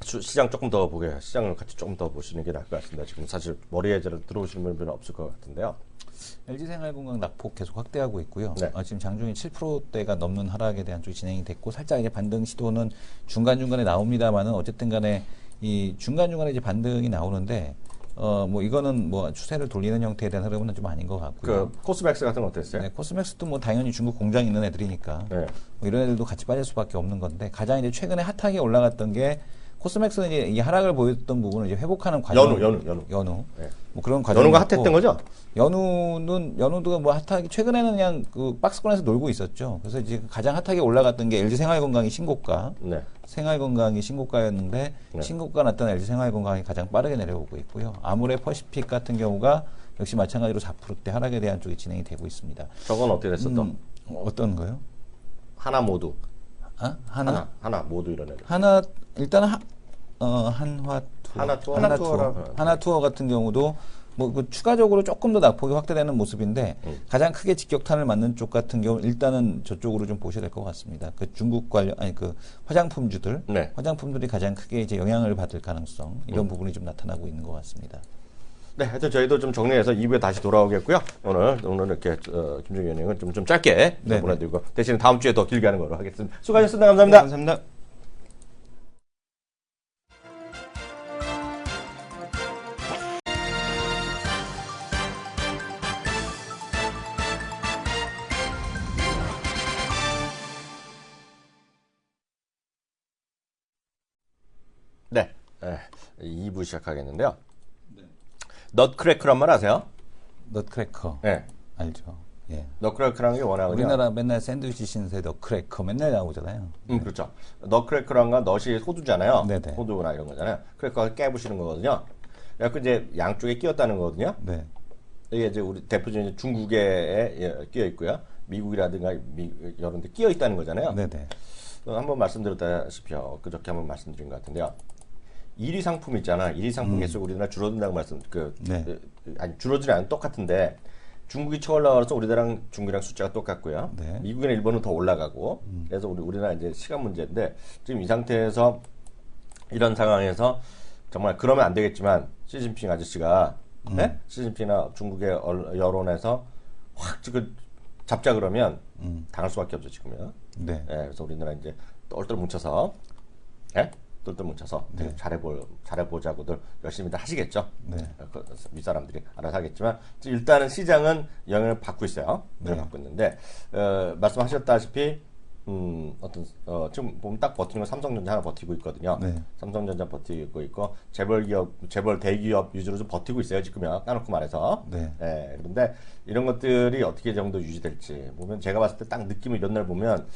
시장 조금 더 시장을 같이 조금 더 보시는 게 나을 것 같습니다. 지금 사실 머리에 들어오시는 분들은 없을 것 같은데요. LG생활건강 낙폭 계속 확대하고 있고요. 네. 지금 장중에 7%대가 넘는 하락에 대한 쪽이 진행이 됐고 살짝 이제 반등 시도는 중간중간에 나옵니다만은 어쨌든 간에 이 중간중간에 이제 반등이 나오는데 뭐 이거는 뭐 추세를 돌리는 형태에 대한 흐름은 좀 아닌 것 같고요. 그 코스맥스 같은 건 어땠어요? 네, 코스맥스도 뭐 당연히 중국 공장이 있는 애들이니까 네. 뭐 이런 애들도 같이 빠질 수밖에 없는 건데 가장 이제 최근에 핫하게 올라갔던 게 코스맥스는 이제 이 하락을 보였던 부분을 이제 회복하는 과정. 연우. 네. 뭐 그런 과정. 연우가 핫했던 거죠? 연우도 뭐 핫하게 최근에는 그냥 그 박스권에서 놀고 있었죠. 그래서 이제 가장 핫하게 올라갔던 게 LG 생활건강이 신고가. 네. 생활건강이 신고가였는데 네. 신고가 났던 LG 생활건강이 가장 빠르게 내려오고 있고요. 아무래 퍼시픽 같은 경우가 역시 마찬가지로 4%대 하락에 대한 쪽이 진행이 되고 있습니다. 저건 어떻게 됐어 또? 어떤 거요? 하나 모두. 아? 하나 모두 이런 애들. 하나 일단 한화 투어. 하나 투어 같은 경우도 뭐 그 추가적으로 조금 더 낙폭이 확대되는 모습인데 가장 크게 직격탄을 맞는 쪽 같은 경우 일단은 저쪽으로 좀 보셔야 될 것 같습니다. 그 중국 관련 그 화장품주들, 네. 화장품들이 가장 크게 이제 영향을 받을 가능성 이런 부분이 좀 나타나고 있는 것 같습니다. 네, 하여튼 저희도 좀 정리해서 2부에 다시 돌아오겠고요. 오늘 이렇게 김종현 의원님은 좀 짧게 네, 보내드리고 대신 다음 주에 더 길게 하는 걸로 하겠습니다. 수고하셨습니다. 감사합니다. 네, 감사합니다. 네, 2부 시작하겠는데요. 넛크래커란 말 아세요? 넛크래커. 네. 알죠. 예. 넛크래커라는 게 워낙 우리나라 맨날 샌드위치 신세 넛크래커 맨날 나오잖아요. 그렇죠. 넛크래커란 건 넛이 호두잖아요. 네네. 호두나 이런 거잖아요. 크래커가 깨부시는 거거든요. 그래서 이제 양쪽에 끼었다는 거거든요. 네. 이게 이제 우리 대표적인 중국에 끼어 있고요. 미국이라든가 이런 데 끼어 있다는 거잖아요. 네네. 한번 말씀드렸다시피 그저께 한번 말씀드린 것 같은데요. 1위 상품 있잖아. 1위 상품 계속 우리나라 줄어든다고 네. 아니 줄어들지 않은 똑같은데 중국이 쳐 올라가서 우리나라랑 중국이랑 숫자가 똑같고요. 네. 미국이나 일본은 더 올라가고 그래서 우리나라 이제 시간 문제인데 지금 이 상태에서 이런 상황에서 정말 그러면 안 되겠지만 시진핑 아저씨가 네? 시진핑이나 중국의 여론에서 확 지금 잡자 그러면 당할 수밖에 없죠 지금요. 네. 그래서 우리나라 이제 똘똘 뭉쳐서 똘똘 뭉쳐서 네. 잘해보자고들 열심히들 하시겠죠. 네. 윗사람들이 알아서 하겠지만 일단은 시장은 영향을 받고 있어요. 네. 받고 있는데 말씀하셨다시피 지금 보면 딱 버티는 건 삼성전자 하나 버티고 있거든요. 네. 삼성전자 버티고 있고 재벌 대기업 위주로 좀 버티고 있어요. 지금요. 까놓고 말해서. 네. 그런데 이런 것들이 어떻게 정도 유지될지 보면 제가 봤을 때 딱 느낌을 이런 날 보면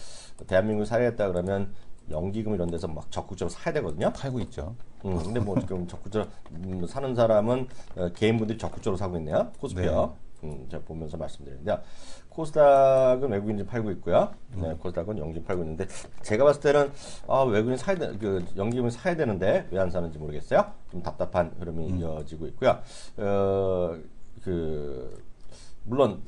대한민국 살아야겠다 그러면 연기금 이런 데서 막 적극적으로 사야 되거든요. 팔고 있죠. 근데 뭐 지금 적극적으로 사는 사람은 개인분들이 적극적으로 사고 있네요. 코스피요. 제가 보면서 말씀드리는데요. 코스닥은 외국인이 팔고 있고요. 네, 코스닥은 연기금 팔고 있는데 제가 봤을 때는 외국인 연기금을 사야 되는데 왜 안 사는지 모르겠어요. 좀 답답한 흐름이 이어지고 있고요. 물론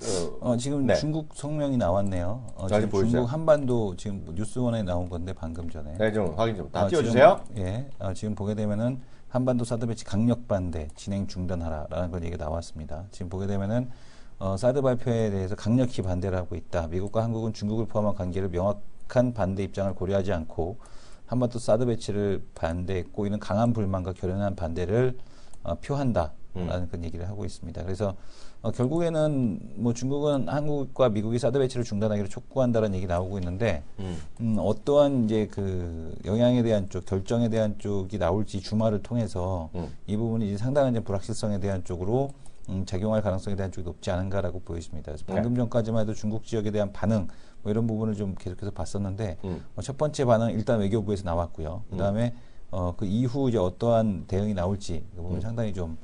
지금 네. 중국 성명이 나왔네요. 지금 중국 한반도 지금 뉴스원에 나온 건데 방금 전에. 네, 좀 확인 좀 다 띄워주세요. 지금 보게 되면은 한반도 사드 배치 강력 반대 진행 중단하라라는 걸 얘기가 나왔습니다. 지금 보게 되면은 사드 발표에 대해서 강력히 반대를 하고 있다. 미국과 한국은 중국을 포함한 관계를 명확한 반대 입장을 고려하지 않고 한반도 사드 배치를 반대했고 이는 강한 불만과 결연한 반대를 표한다라는 그런 얘기를 하고 있습니다. 그래서 결국에는 뭐 중국은 한국과 미국이 사드 배치를 중단하기로 촉구한다는 얘기 나오고 있는데 어떠한 이제 그 영향에 대한 쪽 결정에 대한 쪽이 나올지 주말을 통해서 이 부분이 이제 상당한 이제 불확실성에 대한 쪽으로 작용할 가능성에 대한 쪽이 높지 않은가라고 보여집니다. 그래서 방금 전까지만 해도 중국 지역에 대한 반응 뭐 이런 부분을 좀 계속해서 봤었는데 첫 번째 반응 일단 외교부에서 나왔고요. 그다음에 그 이후 이제 어떠한 대응이 나올지 그 부분이 상당히 좀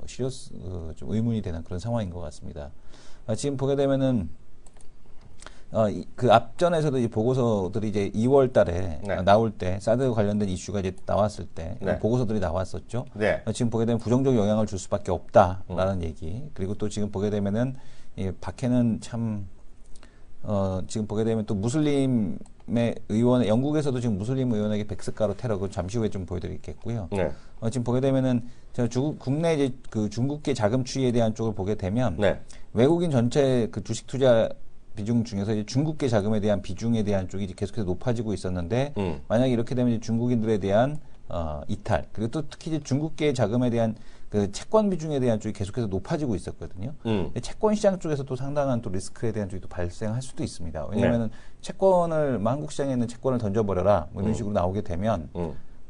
좀 의문이 되는 그런 상황인 것 같습니다. 지금 보게 되면은 그 앞전에서도 이 보고서들이 이제 2월 달에 나올 때 사드 관련된 이슈가 이제 나왔을 때 보고서들이 나왔었죠. 지금 보게 되면 부정적 영향을 줄 수밖에 없다라는 얘기. 그리고 또 지금 보게 되면은 박해는 참 지금 보게 되면 또 무슬림의 의원, 영국에서도 지금 무슬림 의원에게 백스가루 테러, 그 잠시 후에 좀 보여드리겠고요. 지금 보게 되면은 국내 이제 그 중국계 자금 추이에 대한 쪽을 보게 되면 외국인 전체 그 주식 투자 비중 중에서 이제 중국계 자금에 대한 비중에 대한 쪽이 이제 계속해서 높아지고 있었는데 만약에 이렇게 되면 이제 중국인들에 대한 이탈, 그리고 또 특히 이제 중국계 자금에 대한 그 채권 비중에 대한 쪽이 계속해서 높아지고 있었거든요. 채권 시장 쪽에서 또 상당한 또 리스크에 대한 쪽이 또 발생할 수도 있습니다. 왜냐하면은 채권을 한국 시장에 있는 채권을 던져버려라 뭐 이런 식으로 나오게 되면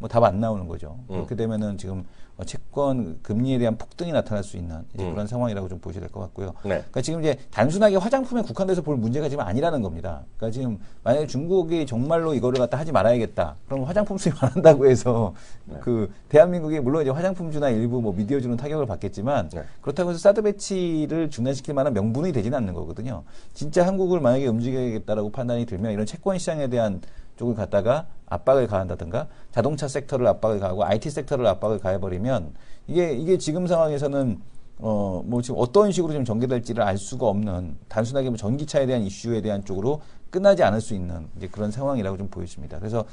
뭐 답 안 나오는 거죠. 그렇게 되면은 지금 채권 금리에 대한 폭등이 나타날 수 있는 이제 그런 상황이라고 좀 보셔야 될 것 같고요. 네. 그러니까 지금 이제 단순하게 화장품에 국한돼서 볼 문제가 지금 아니라는 겁니다. 그러니까 지금 만약에 중국이 정말로 이거를 갖다 하지 말아야겠다. 그럼 화장품 수입 안 한다고 해서 그 대한민국이 물론 이제 화장품주나 일부 뭐 미디어주는 타격을 받겠지만 그렇다고 해서 사드 배치를 중단시킬 만한 명분이 되지는 않는 거거든요. 진짜 한국을 만약에 움직여야겠다라고 판단이 들면 이런 채권 시장에 대한 쪽을 갖다가 압박을 가한다든가 자동차 섹터를 압박을 가하고 IT 섹터를 압박을 가해버리면 이게 지금 상황에서는 뭐 지금 어떤 식으로 좀 전개될지를 알 수가 없는 단순하게 뭐 전기차에 대한 이슈에 대한 쪽으로 끝나지 않을 수 있는 이제 그런 상황이라고 좀 보여집니다. 그래서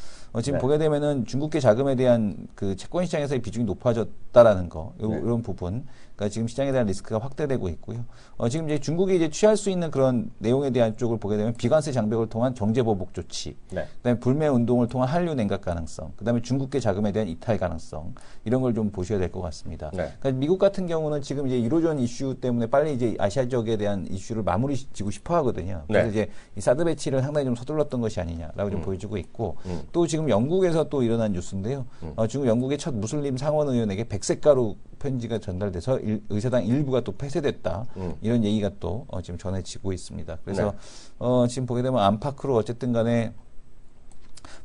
지금 보게 되면은 중국계 자금에 대한 그 채권 시장에서의 비중이 높아졌다라는 거, 이런 부분, 그러니까 지금 시장에 대한 리스크가 확대되고 있고요. 지금 이제 중국이 이제 취할 수 있는 그런 내용에 대한 쪽을 보게 되면 비관세 장벽을 통한 경제 보복 조치, 그다음에 불매 운동을 통한 한류 냉각 가능성, 그다음에 중국계 자금에 대한 이탈 가능성 이런 걸 좀 보셔야 될 것 같습니다. 그러니까 미국 같은 경우는 지금 이제 1호전 이슈 때문에 빨리 이제 아시아 지역에 대한 이슈를 마무리 짓고 싶어 하거든요. 그래서 이제 이 사드 배치를 상당히 좀 서둘렀던 것이 아니냐라고 좀 보여지고 있고 또 지금 영국에서 또 일어난 뉴스인데요. 지금 영국의 첫 무슬림 상원 의원에게 백색 가루 편지가 전달돼서 의사당 일부가 또 폐쇄됐다. 이런 얘기가 또 지금 전해지고 있습니다. 그래서 지금 보게 되면 안팎으로 어쨌든 간에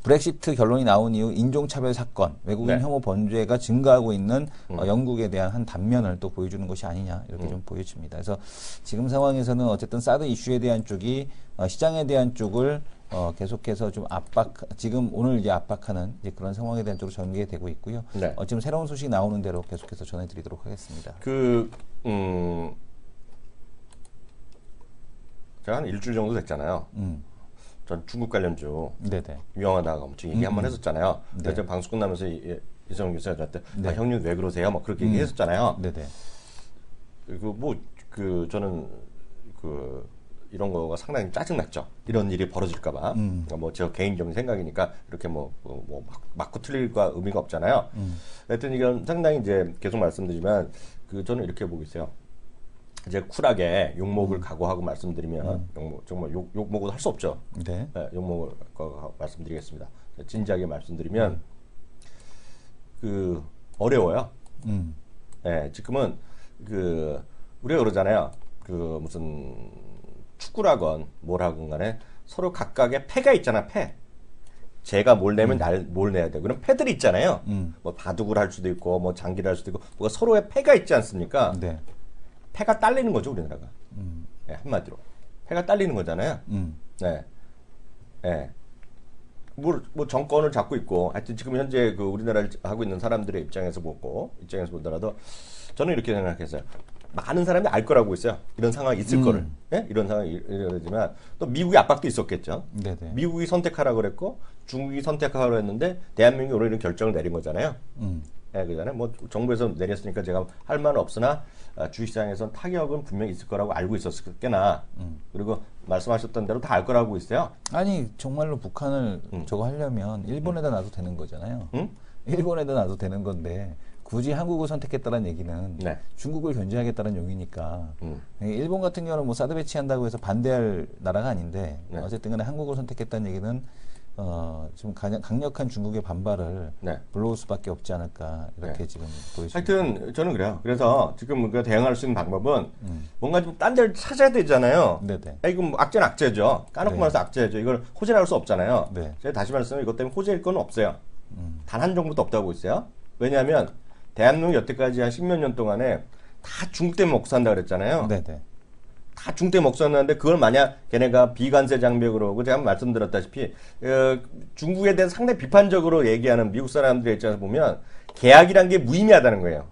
브렉시트 결론이 나온 이후 인종차별 사건, 외국인 혐오 범죄가 증가하고 있는 영국에 대한 한 단면을 또 보여주는 것이 아니냐 이렇게 좀 보여집니다. 그래서 지금 상황에서는 어쨌든 사드 이슈에 대한 쪽이 시장에 대한 쪽을 계속해서 좀 지금 오늘 이제 압박하는 이제 그런 상황에 대한 쪽으로 전개되고 있고요. 지금 새로운 소식 나오는 대로 계속해서 전해드리도록 하겠습니다. 제가 한 일주일 정도 됐잖아요. 전 중국 관련주 위험하다고 엄청 얘기 한번 했었잖아요. 제가 방송 끝나면서 이성훈 교수가 저한테 형님 왜 그러세요? 막 그렇게 얘기했었잖아요. 그리고 저는 이런 거가 상당히 짜증났죠. 이런 일이 벌어질까봐. 그러니까 뭐 저 개인적인 생각이니까 이렇게 맞고 틀릴과 의미가 없잖아요. 하여튼 이건 상당히 이제 계속 말씀드리지만 저는 이렇게 보고 있어요. 이제 쿨하게 욕먹을 각오하고 말씀드리면 정말 욕먹어도 할 수 없죠. 욕먹을 말씀드리겠습니다. 진지하게 말씀드리면 어려워요. 지금은 우리가 그러잖아요. 무슨 축구라건 뭘 하건 간에 서로 각각의 패가 있잖아. 패. 쟤가 뭘 내면 뭘 내야 돼. 그런 패들이 있잖아요. 뭐 바둑을 할 수도 있고 뭐 장기를 할 수도 있고 뭐가 서로의 패가 있지 않습니까? 패가 딸리는 거죠, 우리나라가. 한마디로. 패가 딸리는 거잖아요. 뭐 정권을 잡고 있고, 하여튼 지금 현재 우리나라를 하고 있는 사람들의 입장에서 보더라도 저는 이렇게 생각했어요. 많은 사람이 알 거라고 있어요. 이런 상황이 있을 거를. 이런 상황이 이러지만 또 미국의 압박도 있었겠죠. 미국이 선택하라고 그랬고 중국이 선택하라고 했는데 대한민국이 오늘 이런 결정을 내린 거잖아요. 그잖아요. 뭐 정부에서 내렸으니까 제가 할 말은 없으나 주식시장에선 타격은 분명히 있을 거라고 알고 있었을 게나 그리고 말씀하셨던 대로 다 알 거라고 있어요. 아니 정말로 북한을 저거 하려면 일본에다 놔도 되는 거잖아요. 일본에다 놔도 되는 건데 굳이 한국을 선택했다는 얘기는 중국을 견제하겠다는 용이니까 일본 같은 경우는 뭐 사드 배치한다고 해서 반대할 나라가 아닌데 어쨌든 간에 한국을 선택했다는 얘기는 좀 강력한 중국의 반발을 불러올 수밖에 없지 않을까 이렇게 지금 보여집니다. 하여튼 저는 그래요. 그래서 지금 우리가 대응할 수 있는 방법은 뭔가 좀 딴 데를 찾아야 되잖아요. 이거 뭐 악재는 악재죠. 까놓고 말해서 악재죠. 이걸 호재할 수 없잖아요. 제가 다시 말씀드리면 이것 때문에 호재일 건 없어요. 단 한 정도도 없다고 있어요. 왜냐하면 대한민국 여태까지 한 10몇 년 동안에 다 중국 때문에 먹고 산다 그랬잖아요. 다 중국 때문에 먹고 샀는데 그걸 만약 걔네가 비관세 장벽으로 하고 제가 말씀드렸다시피 중국에 대해서 상당히 비판적으로 얘기하는 미국 사람들의 입장에서 보면 계약이란 게 무의미하다는 거예요.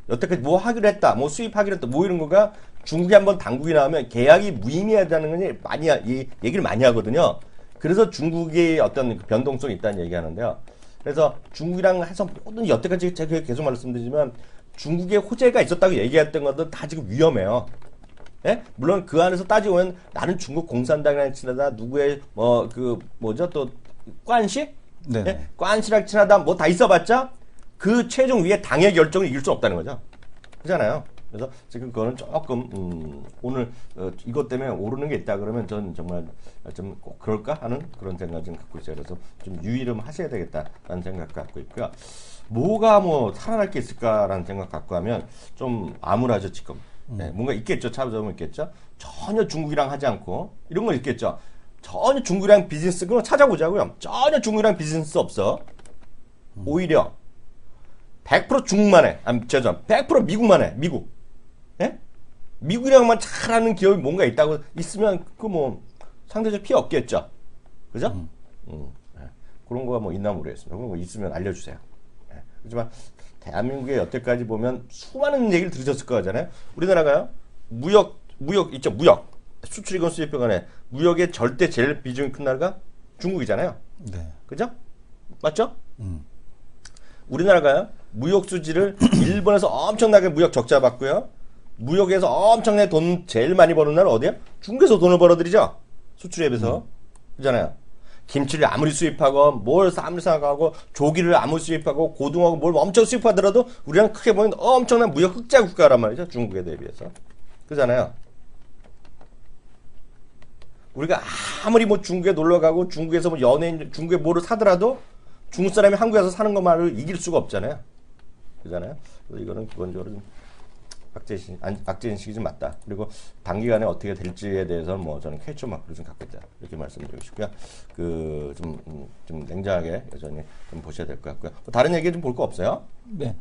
여태까지 뭐 하기로 했다, 뭐 수입하기로 했다, 뭐 이런 거가 중국에 한번 당국이 나오면 계약이 무의미하다는 걸 이 얘기를 많이 하거든요. 그래서 중국의 어떤 변동성이 있다는 얘기하는데요. 그래서 중국이랑 해서 모든 여태까지 제가 계속 말씀드리지만 중국의 호재가 있었다고 얘기했던 것도 다 지금 위험해요. 물론 그 안에서 따지면 나는 중국 공산당이랑 친하다, 누구의 또 관시? 관시랑 친하다, 뭐 다 있어봤자 그 최종 위에 당의 결정을 이길 수 없다는 거죠. 그렇잖아요. 그래서 지금 그거는 조금 오늘 이것 때문에 오르는 게 있다 그러면 전 정말 좀 꼭 그럴까 하는 그런 생각을 좀 갖고 있어요. 그래서 좀 유의를 하셔야 되겠다라는 생각 갖고 있고요. 뭐가 뭐 살아날 게 있을까라는 생각 갖고 하면 좀 암울하죠 지금. 네, 뭔가 있겠죠. 찾아보면 있겠죠. 전혀 중국이랑 하지 않고 이런 건 있겠죠. 전혀 중국이랑 비즈니스 그거 찾아보자고요. 전혀 중국이랑 비즈니스 없어. 오히려 100% 중국만 해. 죄송. 100% 미국만 해. 미국. 예? 미국이랑만 잘하는 기업이 뭔가 있다고 있으면 그 뭐 상대적 피해 없겠죠. 그죠? 예. 그런 거가 뭐 있나 모르겠습니다. 그런 거 있으면 알려주세요. 예. 하지만 대한민국에 여태까지 보면 수많은 얘기를 들으셨을 거잖아요. 우리나라가요. 무역 있죠. 무역. 수출이건 수입이건 간에 무역의 절대 제일 비중이 큰 나라가 중국이잖아요. 네. 그죠? 맞죠? 우리나라가요. 무역 수지를 일본에서 엄청나게 무역 적자 받고요. 무역에서 엄청나게 돈 제일 많이 버는 나라 어디야? 중국에서 돈을 벌어들이죠. 수출에 비해서. 그잖아요. 김치를 아무리 수입하고 뭘 쌈을 사가고 조기를 아무리 수입하고 고등어고 뭘 엄청 수입하더라도 우리랑 크게 보면 엄청난 무역 흑자 국가란 말이죠. 중국에 대비해서. 그잖아요. 우리가 아무리 뭐 중국에 놀러 가고 중국에서 뭐 연예인 중국에 뭐를 사더라도 중국 사람이 한국에서 사는 것만을 이길 수가 없잖아요. 그잖아요. 그래서 이거는 기본적으로 좀 악재인식이 좀 맞다. 그리고 단기간에 어떻게 될지에 대해서는 뭐 저는 퀘스천 마크를 좀 갖고 있다. 이렇게 말씀드리고 싶고요. 좀 냉정하게 여전히 좀 보셔야 될 것 같고요. 뭐 다른 얘기 좀 볼 거 없어요? 네.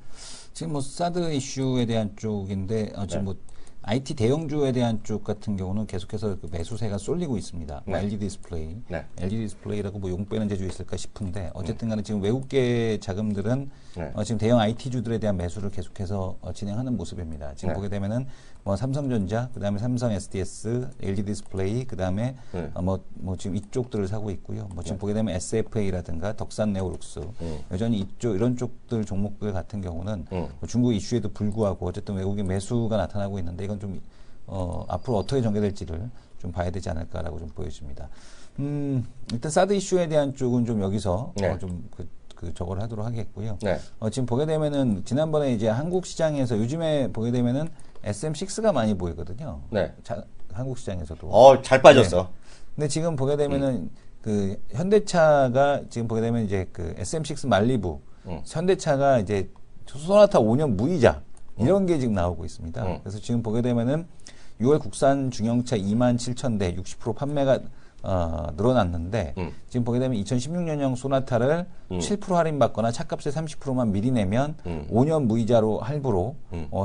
지금 뭐 사드 이슈에 대한 쪽인데 지금 뭐 IT 대형주에 대한 쪽 같은 경우는 계속해서 그 매수세가 쏠리고 있습니다. 네. LG 디스플레이, 네. LG 디스플레이라고 뭐 용 빼는 재주 있을까 싶은데 어쨌든간에 지금 외국계 자금들은 네. 지금 대형 IT 주들에 대한 매수를 계속해서 진행하는 모습입니다. 지금 네. 보게 되면은 뭐 삼성전자, 그다음에 삼성 SDS, LG 디스플레이, 그다음에 네. 뭐 지금 이쪽들을 사고 있고요. 뭐 지금 보게 되면 SFA라든가 덕산 네오룩스 여전히 이런 쪽들 종목들 같은 경우는 뭐 중국 이슈에도 불구하고 어쨌든 외국인 매수가 나타나고 있는데 이건 좀 앞으로 어떻게 전개될지를 좀 봐야 되지 않을까라고 좀 보여집니다. 일단 사드 이슈에 대한 쪽은 좀 여기서 네. 저거를 하도록 하겠고요. 네. 지금 보게 되면은 지난번에 이제 한국 시장에서 요즘에 보게 되면은 SM6가 많이 보이거든요. 네. 한국 시장에서도. 잘 빠졌어. 네. 근데 지금 보게 되면은 그 현대차가 지금 보게 되면 이제 그 SM6 말리부 현대차가 이제 소나타 5년 무이자 이런 게 지금 나오고 있습니다. 그래서 지금 보게 되면은 6월 국산 중형차 27,000대 60% 판매가 늘어났는데 지금 보게 되면 2016년형 소나타를 7% 할인받거나 차값의 30%만 미리 내면 5년 무이자로 할부로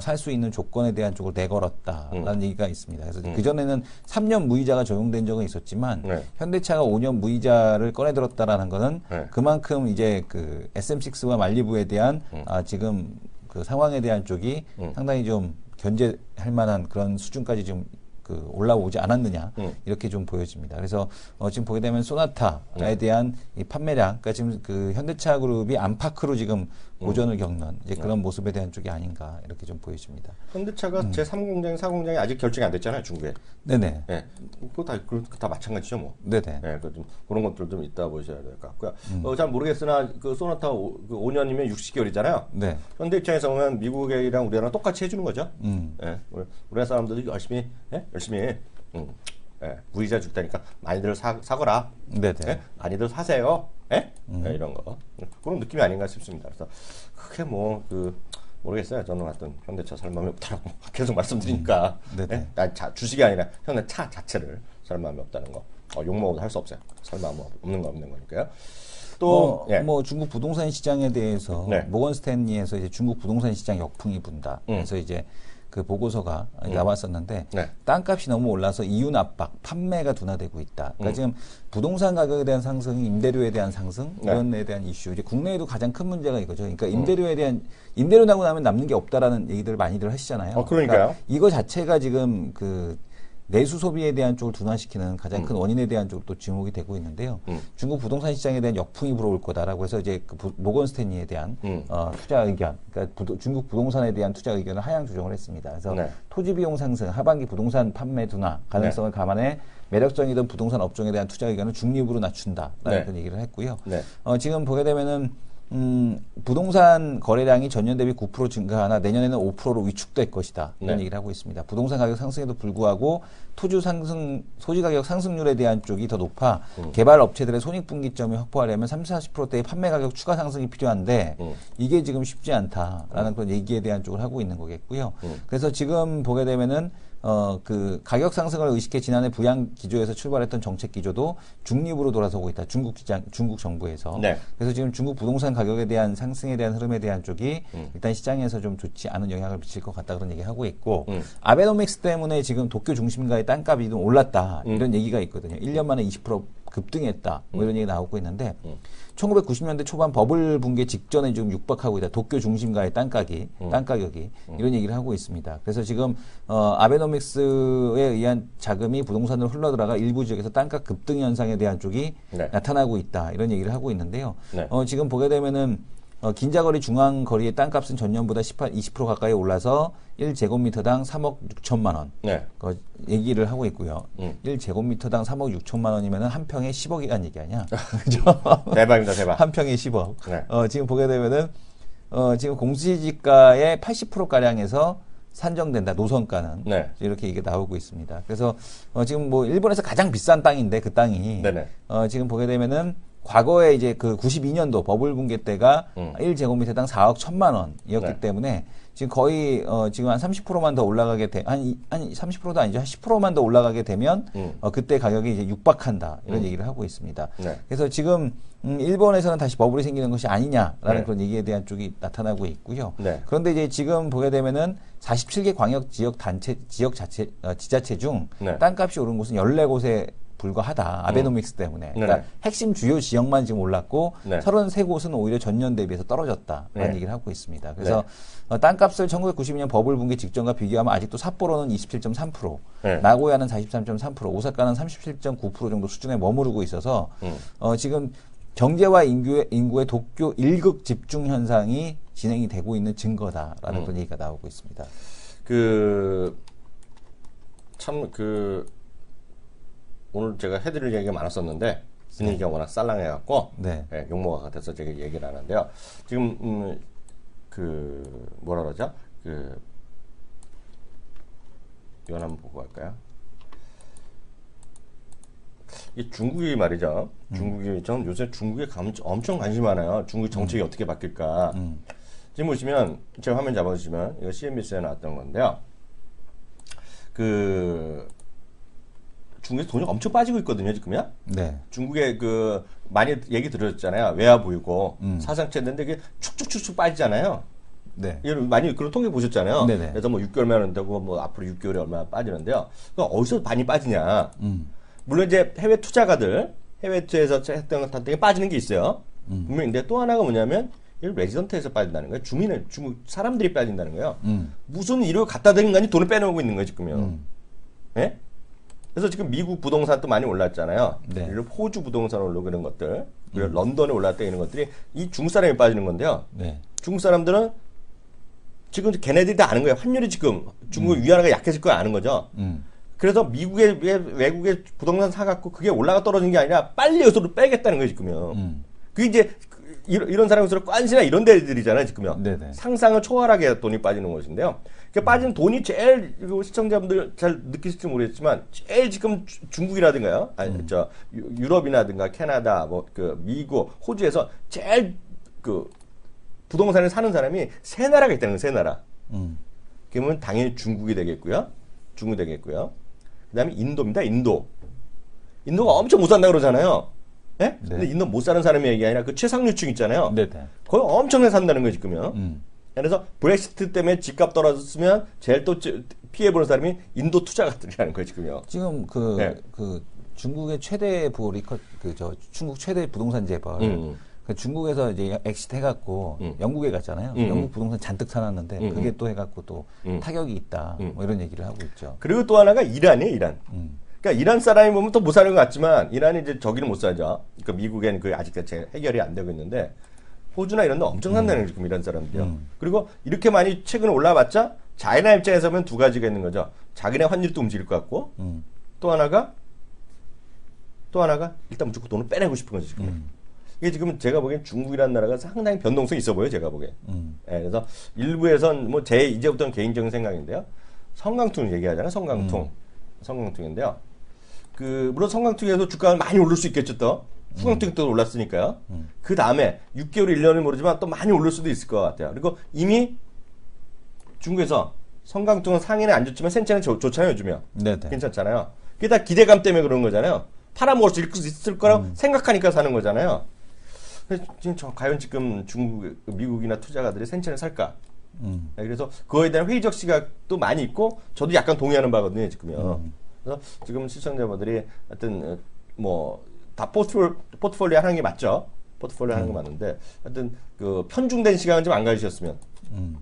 살 수 있는 조건에 대한 쪽을 내걸었다라는 얘기가 있습니다. 그래서 그전에는 3년 무이자가 적용된 적은 있었지만 네. 현대차가 5년 무이자를 꺼내들었다라는 거는 네. 그만큼 이제 그 SM6와 말리부에 대한 지금 그 상황에 대한 쪽이 상당히 좀 견제할 만한 그런 수준까지 좀 올라오지 않았느냐 이렇게 좀 보여집니다. 그래서 지금 보게 되면 소나타에 대한 이 판매량, 그러니까 지금 그 현대차 그룹이 안팎으로 지금 고전을 겪는 이제 그런 모습에 대한 쪽이 아닌가 이렇게 좀 보여집니다. 현대차가 제3공장, 4공장이 아직 결정이 안 됐잖아요, 중국에. 네네. 네. 그거 다 마찬가지죠, 뭐. 네네. 네, 그런 것들 좀 이따 보셔야 될 것 같고요. 잘 모르겠으나 그 소나타 5년이면 60개월이잖아요. 네. 현대 입장에서 보면 미국이랑 우리나라랑 똑같이 해주는 거죠. 예, 우리나라 사람들도 열심히 무이자 줄 테니까 많이들 사거라. 네네. 예? 많이들 사세요. 예? 이런 거 그런 느낌이 아닌가 싶습니다. 그래서 크게 모르겠어요. 저는 하여튼 현대차 살 마음이 없다라고 계속 말씀드리니까 네네. 주식이 아니라 현대차 자체를 살 마음이 없다는 거 욕먹어도 할 수 없어요. 살 마음 없는 거니까요. 또 뭐 중국 부동산 시장에 대해서 네. 모건 스탠리에서 이제 중국 부동산 시장 역풍이 분다. 그래서 이제 그 보고서가 나왔었는데 네. 땅값이 너무 올라서 이윤 압박, 판매가 둔화되고 있다. 그러니까 지금 부동산 가격에 대한 상승, 임대료에 대한 상승 이런 데 대한 이슈. 이제 국내에도 가장 큰 문제가 이거죠. 그러니까 임대료 나고 나면 남는 게 없다라는 얘기들 많이들 하시잖아요. 그러니까요. 이거 자체가 지금 그 내수 소비에 대한 쪽을 둔화시키는 가장 큰 원인에 대한 쪽도 주목이 되고 있는데요. 중국 부동산 시장에 대한 역풍이 불어올 거다라고 해서 이제 그 모건 스탠리에 대한 투자 의견, 그러니까 중국 부동산에 대한 투자 의견을 하향 조정을 했습니다. 그래서 네. 토지 비용 상승, 하반기 부동산 판매 둔화 가능성을 감안해 매력적이던 부동산 업종에 대한 투자 의견을 중립으로 낮춘다라는 네. 그런 얘기를 했고요. 네. 지금 보게 되면은 부동산 거래량이 전년 대비 9% 증가하나 내년에는 5%로 위축될 것이다. 이런 네. 얘기를 하고 있습니다. 부동산 가격 상승에도 불구하고 토지 가격 상승률에 대한 쪽이 더 높아 개발 업체들의 손익분기점이 확보하려면 30-40%대의 판매 가격 추가 상승이 필요한데 이게 지금 쉽지 않다라는 그런 얘기에 대한 쪽을 하고 있는 거겠고요. 그래서 지금 보게 되면은 그 가격 상승을 의식해 지난해 부양 기조에서 출발했던 정책 기조도 중립으로 돌아서고 있다. 중국 정부에서. 네. 그래서 지금 중국 부동산 가격에 대한 상승에 대한 흐름에 대한 쪽이 일단 시장에서 좀 좋지 않은 영향을 미칠 것 같다 그런 얘기하고 있고 아베노믹스 때문에 지금 도쿄 중심가의 땅값이 좀 올랐다 이런 얘기가 있거든요. 1년 만에 20% 급등했다 뭐 이런 얘기 나오고 있는데 1990년대 초반 버블 붕괴 직전에 지금 육박하고 있다. 도쿄 중심가의 땅 가격이 이런 얘기를 하고 있습니다. 그래서 지금 아베노믹스에 의한 자금이 부동산으로 흘러들어가 일부 지역에서 땅값 급등 현상에 대한 쪽이 네. 나타나고 있다. 이런 얘기를 하고 있는데요. 네. 지금 보게 되면은 긴자거리 중앙거리의 땅값은 전년보다 20% 가까이 올라서 1제곱미터당 3억 6천만 원. 네. 얘기를 하고 있고요. 1제곱미터당 3억 6천만 원이면 한 평에 10억이란 얘기 아니야? 그죠? 대박입니다, 대박. 한 평에 10억. 네. 지금 보게 되면은 지금 공시지가의 80%가량에서 산정된다. 노선가는. 네. 이렇게 이게 나오고 있습니다. 그래서 지금 뭐 일본에서 가장 비싼 땅인데 그 땅이 네네. 지금 보게 되면은 과거에 이제 그 92년도 버블 붕괴 때가 1제곱미터당 4억 1천만 원이었기 네. 때문에 지금 거의 지금 한 30%만 더 올라가게 한 30%도 아니죠. 한 10%만 더 올라가게 되면 그때 가격이 이제 육박한다. 이런 얘기를 하고 있습니다. 네. 그래서 지금 일본에서는 다시 버블이 생기는 것이 아니냐라는 네. 그런 얘기에 대한 쪽이 나타나고 있고요. 네. 그런데 이제 지금 보게 되면은 47개 광역 지자체 중 네. 땅값이 오른 곳은 14곳에 불과하다. 아베노믹스 때문에. 그러니까 네네. 핵심 주요 지역만 지금 올랐고 네. 33곳은 오히려 전년 대비해서 떨어졌다라는 네. 얘기를 하고 있습니다. 그래서 땅값을 1992년 버블 붕괴 직전과 비교하면 아직도 삿포로는 27.3%, 네. 나고야는 43.3%, 오사카는 37.9% 정도 수준에 머무르고 있어서 지금 경제와 인구의 도쿄 일극 집중 현상이 진행이 되고 있는 증거다라는 그런 얘기가 나오고 있습니다. 오늘 제가 해드릴 얘기가 많았었는데 분위기가 워낙 쌀랑해갖고 네. 욕먹어 같아서 제가 얘기를 하는데요. 지금 뭐라 그러죠? 이건 한번 보고 갈까요? 이 중국이 말이죠. 저는 요새 중국에 엄청 관심이 많아요. 중국 정책이 어떻게 바뀔까. 지금 보시면 제 화면 잡아주시면 이거 CNBC에 나왔던 건데요. 중국에서 돈이 엄청 빠지고 있거든요, 지금요. 네. 중국에 많이 얘기 들었잖아요. 외화 보이고 사상체인데 그게 축축축축 빠지잖아요. 네. 많이 그런 통계 보셨잖아요. 네네. 그래서 뭐 6개월만 되고 뭐 앞으로 6개월에 얼마 빠지는데요. 그럼 어디서 많이 빠지냐? 물론 이제 해외 투자가들 해외 투자에서 했던 게 빠지는 게 있어요. 분명히. 근데 또 하나가 뭐냐면 이 레지던트에서 빠진다는 거예요. 중국 사람들이 빠진다는 거예요. 무슨 이를 갖다 대는 간이 돈을 빼놓고 있는 거예요, 지금요. 예? 그래서 지금 미국 부동산도 많이 올랐잖아요. 네. 그리고 호주 부동산 오르고 이런 것들, 그리고 런던에 올랐다 이런 것들이 이 중국 사람이 빠지는 건데요. 네. 중국 사람들은 지금 걔네들이 다 아는 거예요. 환율이 지금 중국 위안화가 약해질 거 아는 거죠. 그래서 외국의 부동산 사갖고 그게 올라가 떨어진 게 아니라 빨리 여기서 빼겠다는 거예요, 지금요. 그게 이제 이런 사람들은 관시나 이런 데들이잖아요, 지금요. 네네. 상상을 초월하게 돈이 빠지는 것인데요. 그러니까 빠진 돈이 제일 시청자분들 잘 느끼실지 모르겠지만 제일 지금 중국이라든가요, 유럽이라든가 캐나다, 미국, 호주에서 제일 부동산을 사는 사람이 세 나라가 있다는 거예요, 세 나라. 그러면 당연히 중국이 되겠고요. 그다음에 인도입니다, 인도. 인도가 엄청 못 산다 그러잖아요. 예? 네. 근데 인도 못 사는 사람의 얘기 아니라 그 최상류층 있잖아요. 네네. 거의 엄청나게 산다는 거예요, 지금요. 그래서 브렉시트 때문에 집값 떨어졌으면 제일 또 피해보는 사람이 인도 투자가들이라는 거예요, 지금요. 지금 네. 중국의 최대 중국 최대 부동산 재벌. 중국에서 이제 엑시트 해갖고 영국에 갔잖아요. 영국 부동산 잔뜩 사놨는데 그게 또 해갖고 또 타격이 있다. 뭐 이런 얘기를 하고 있죠. 그리고 또 하나가 이란이에요, 이란. 그러니까 이란 사람이 보면 또 못 사는 것 같지만 이란이 이제 저기는 못 사죠. 그러니까 미국엔 아직까지 해결이 안 되고 있는데 호주나 이런 데 엄청 산다는 거죠, 지금 이란 사람들이요. 그리고 이렇게 많이 최근에 올라봤자 자기네 입장에서 보면 두 가지가 있는 거죠. 자기네 환율도 움직일 것 같고 또 하나가 일단 무조건 돈을 빼내고 싶은 거죠, 지금. 이게 지금 제가 보기엔 중국이라는 나라가 상당히 변동성이 있어 보여요. 제가 보기엔. 예, 그래서 일부에선 뭐 제 이제부터는 개인적인 생각인데요. 성강통 얘기하잖아요. 성강통인데요. 물론 성강통에서 주가는 많이 오를 수 있겠죠. 또 후강통이 또 올랐으니까요. 그 다음에 6개월, 1년은 모르지만 또 많이 오를 수도 있을 것 같아요. 그리고 이미 중국에서 성강통은 상해는 안 좋지만 센체는 좋잖아요. 요즘에. 네네. 괜찮잖아요. 그게 다 기대감 때문에 그런 거잖아요. 팔아먹을 수 있을 거라고 생각하니까 사는 거잖아요. 지금 과연 지금 미국이나 투자가들이 센체를 살까? 네, 그래서 그거에 대한 회의적 시각도 많이 있고 저도 약간 동의하는 바거든요. 지금요. 그래서 지금 시청자분들이 하여튼 다 포트폴리오 하는 게 맞죠. 포트폴리오 하는 게 맞는데 하여튼 그 편중된 시각은 좀 안 가지셨으면.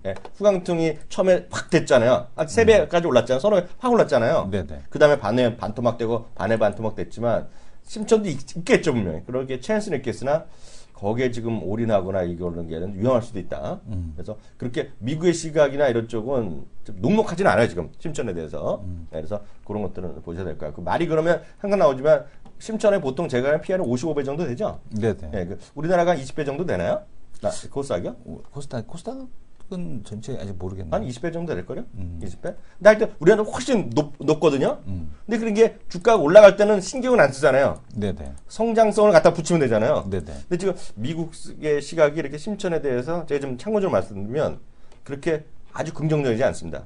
예, 후강통이 처음에 확 됐잖아요. 3배까지 올랐잖아요. 서로 확 올랐잖아요. 네네. 그 다음에 반에 반토막 되고 반에 반토막 됐지만 심천도 있겠죠 분명히. 그렇게 찬스는 있겠으나 거기에 지금 올인하거나 이거는 게 위험할 수도 있다. 그래서 그렇게 미국의 시각이나 이런 쪽은 좀 녹록하지는 않아요 지금 심천에 대해서. 네, 그래서 그런 것들은 보셔야 될 거예요. 그 말이 그러면 항상 나오지만 심천에 보통 제가 PR은 55배 정도 되죠. 네네. 네, 우리나라가 20배 정도 되나요? 코스닥이요? 코스닥은 전체 아직 모르겠네요. 한 20배 정도 될걸요? 20배? 근데 하여튼 우리나라는 훨씬 높거든요? 근데 그런 게 주가가 올라갈 때는 신경을 안 쓰잖아요. 네네. 성장성을 갖다 붙이면 되잖아요. 네네. 근데 지금 미국의 시각이 이렇게 심천에 대해서 제가 좀 참고적으로 말씀드리면 그렇게 아주 긍정적이지 않습니다.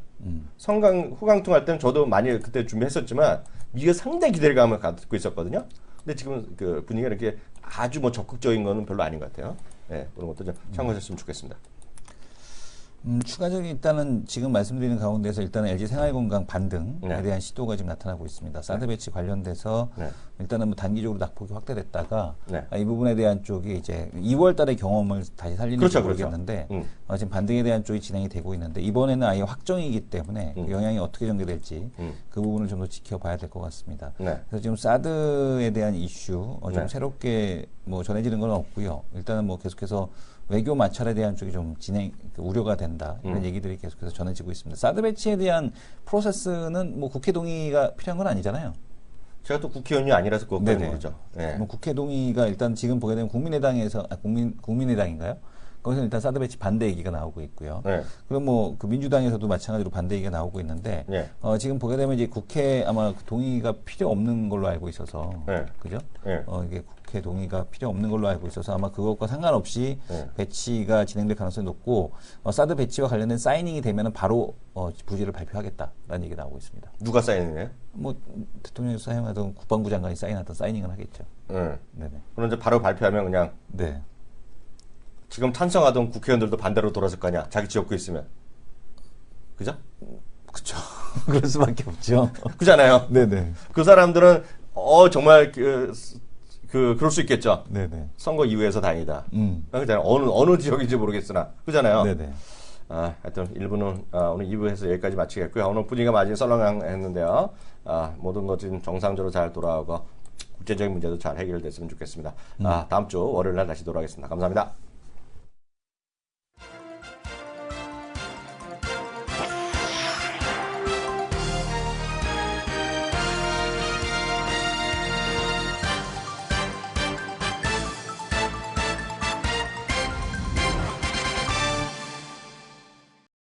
후강통 할 때는 저도 많이 그때 준비했었지만 미국에 상당히 기대감을 갖고 있었거든요. 근데 지금 그 분위기가 이렇게 아주 적극적인 거는 별로 아닌 것 같아요. 네, 그런 것도 좀 참고하셨으면 좋겠습니다. 추가적인 일단은 지금 말씀드리는 가운데서 일단은 LG 생활건강 반등에 네. 대한 시도가 지금 나타나고 있습니다. 사드 배치 관련돼서 네. 일단은 단기적으로 낙폭이 확대됐다가 네. 이 부분에 대한 쪽이 이제 2월 달의 경험을 다시 살리는지 그렇죠, 모르겠는데 그렇죠. 지금 반등에 대한 쪽이 진행이 되고 있는데 이번에는 아예 확정이기 때문에 그 영향이 어떻게 전개될지 그 부분을 좀 더 지켜봐야 될 것 같습니다. 네. 그래서 지금 사드에 대한 이슈 좀 네. 새롭게 전해지는 건 없고요. 일단은 계속해서 외교 마찰에 대한 쪽이 좀 우려가 된다. 이런 얘기들이 계속해서 전해지고 있습니다. 사드 배치에 대한 프로세스는 국회 동의가 필요한 건 아니잖아요. 제가 또 국회의원이 아니라서 그것까지 모르죠. 네. 국회 동의가 일단 지금 보게 되면 국민의당에서, 국민의당인가요? 거기서 일단 사드 배치 반대 얘기가 나오고 있고요. 네. 그리고 그 민주당에서도 마찬가지로 반대 얘기가 나오고 있는데, 네. 지금 보게 되면 이제 국회 아마 동의가 필요 없는 걸로 알고 있어서, 네. 그죠? 네. 이게 국회 동의가 필요 없는 걸로 알고 있어서 아마 그것과 상관없이 네. 배치가 진행될 가능성이 높고, 사드 배치와 관련된 사이닝이 되면은 바로 부지를 발표하겠다라는 얘기가 나오고 있습니다. 누가 사인이에요? 대통령이 사용하던 국방부 장관이 사인하던 사이닝을 하겠죠. 네. 네네. 그럼 이제 바로 발표하면 그냥 네. 지금 탄성하던 국회의원들도 반대로 돌아설 거 아니야. 자기 지역구 있으면. 그죠? 그렇죠. 그럴 수밖에 없죠. 그잖아요. 네네. 그 사람들은 정말 그럴 수 있겠죠. 네네. 선거 이후에서 다행이다. 그잖아요. 어느 지역인지 모르겠으나 그잖아요. 네네. 하여튼 1부는 오늘 2부에서 여기까지 마치겠고요. 오늘 분위기가 많이 썰렁했는데요. 모든 것이 정상적으로 잘 돌아오고 국제적인 문제도 잘 해결됐으면 좋겠습니다. 다음 주 월요일 날 다시 돌아오겠습니다. 감사합니다.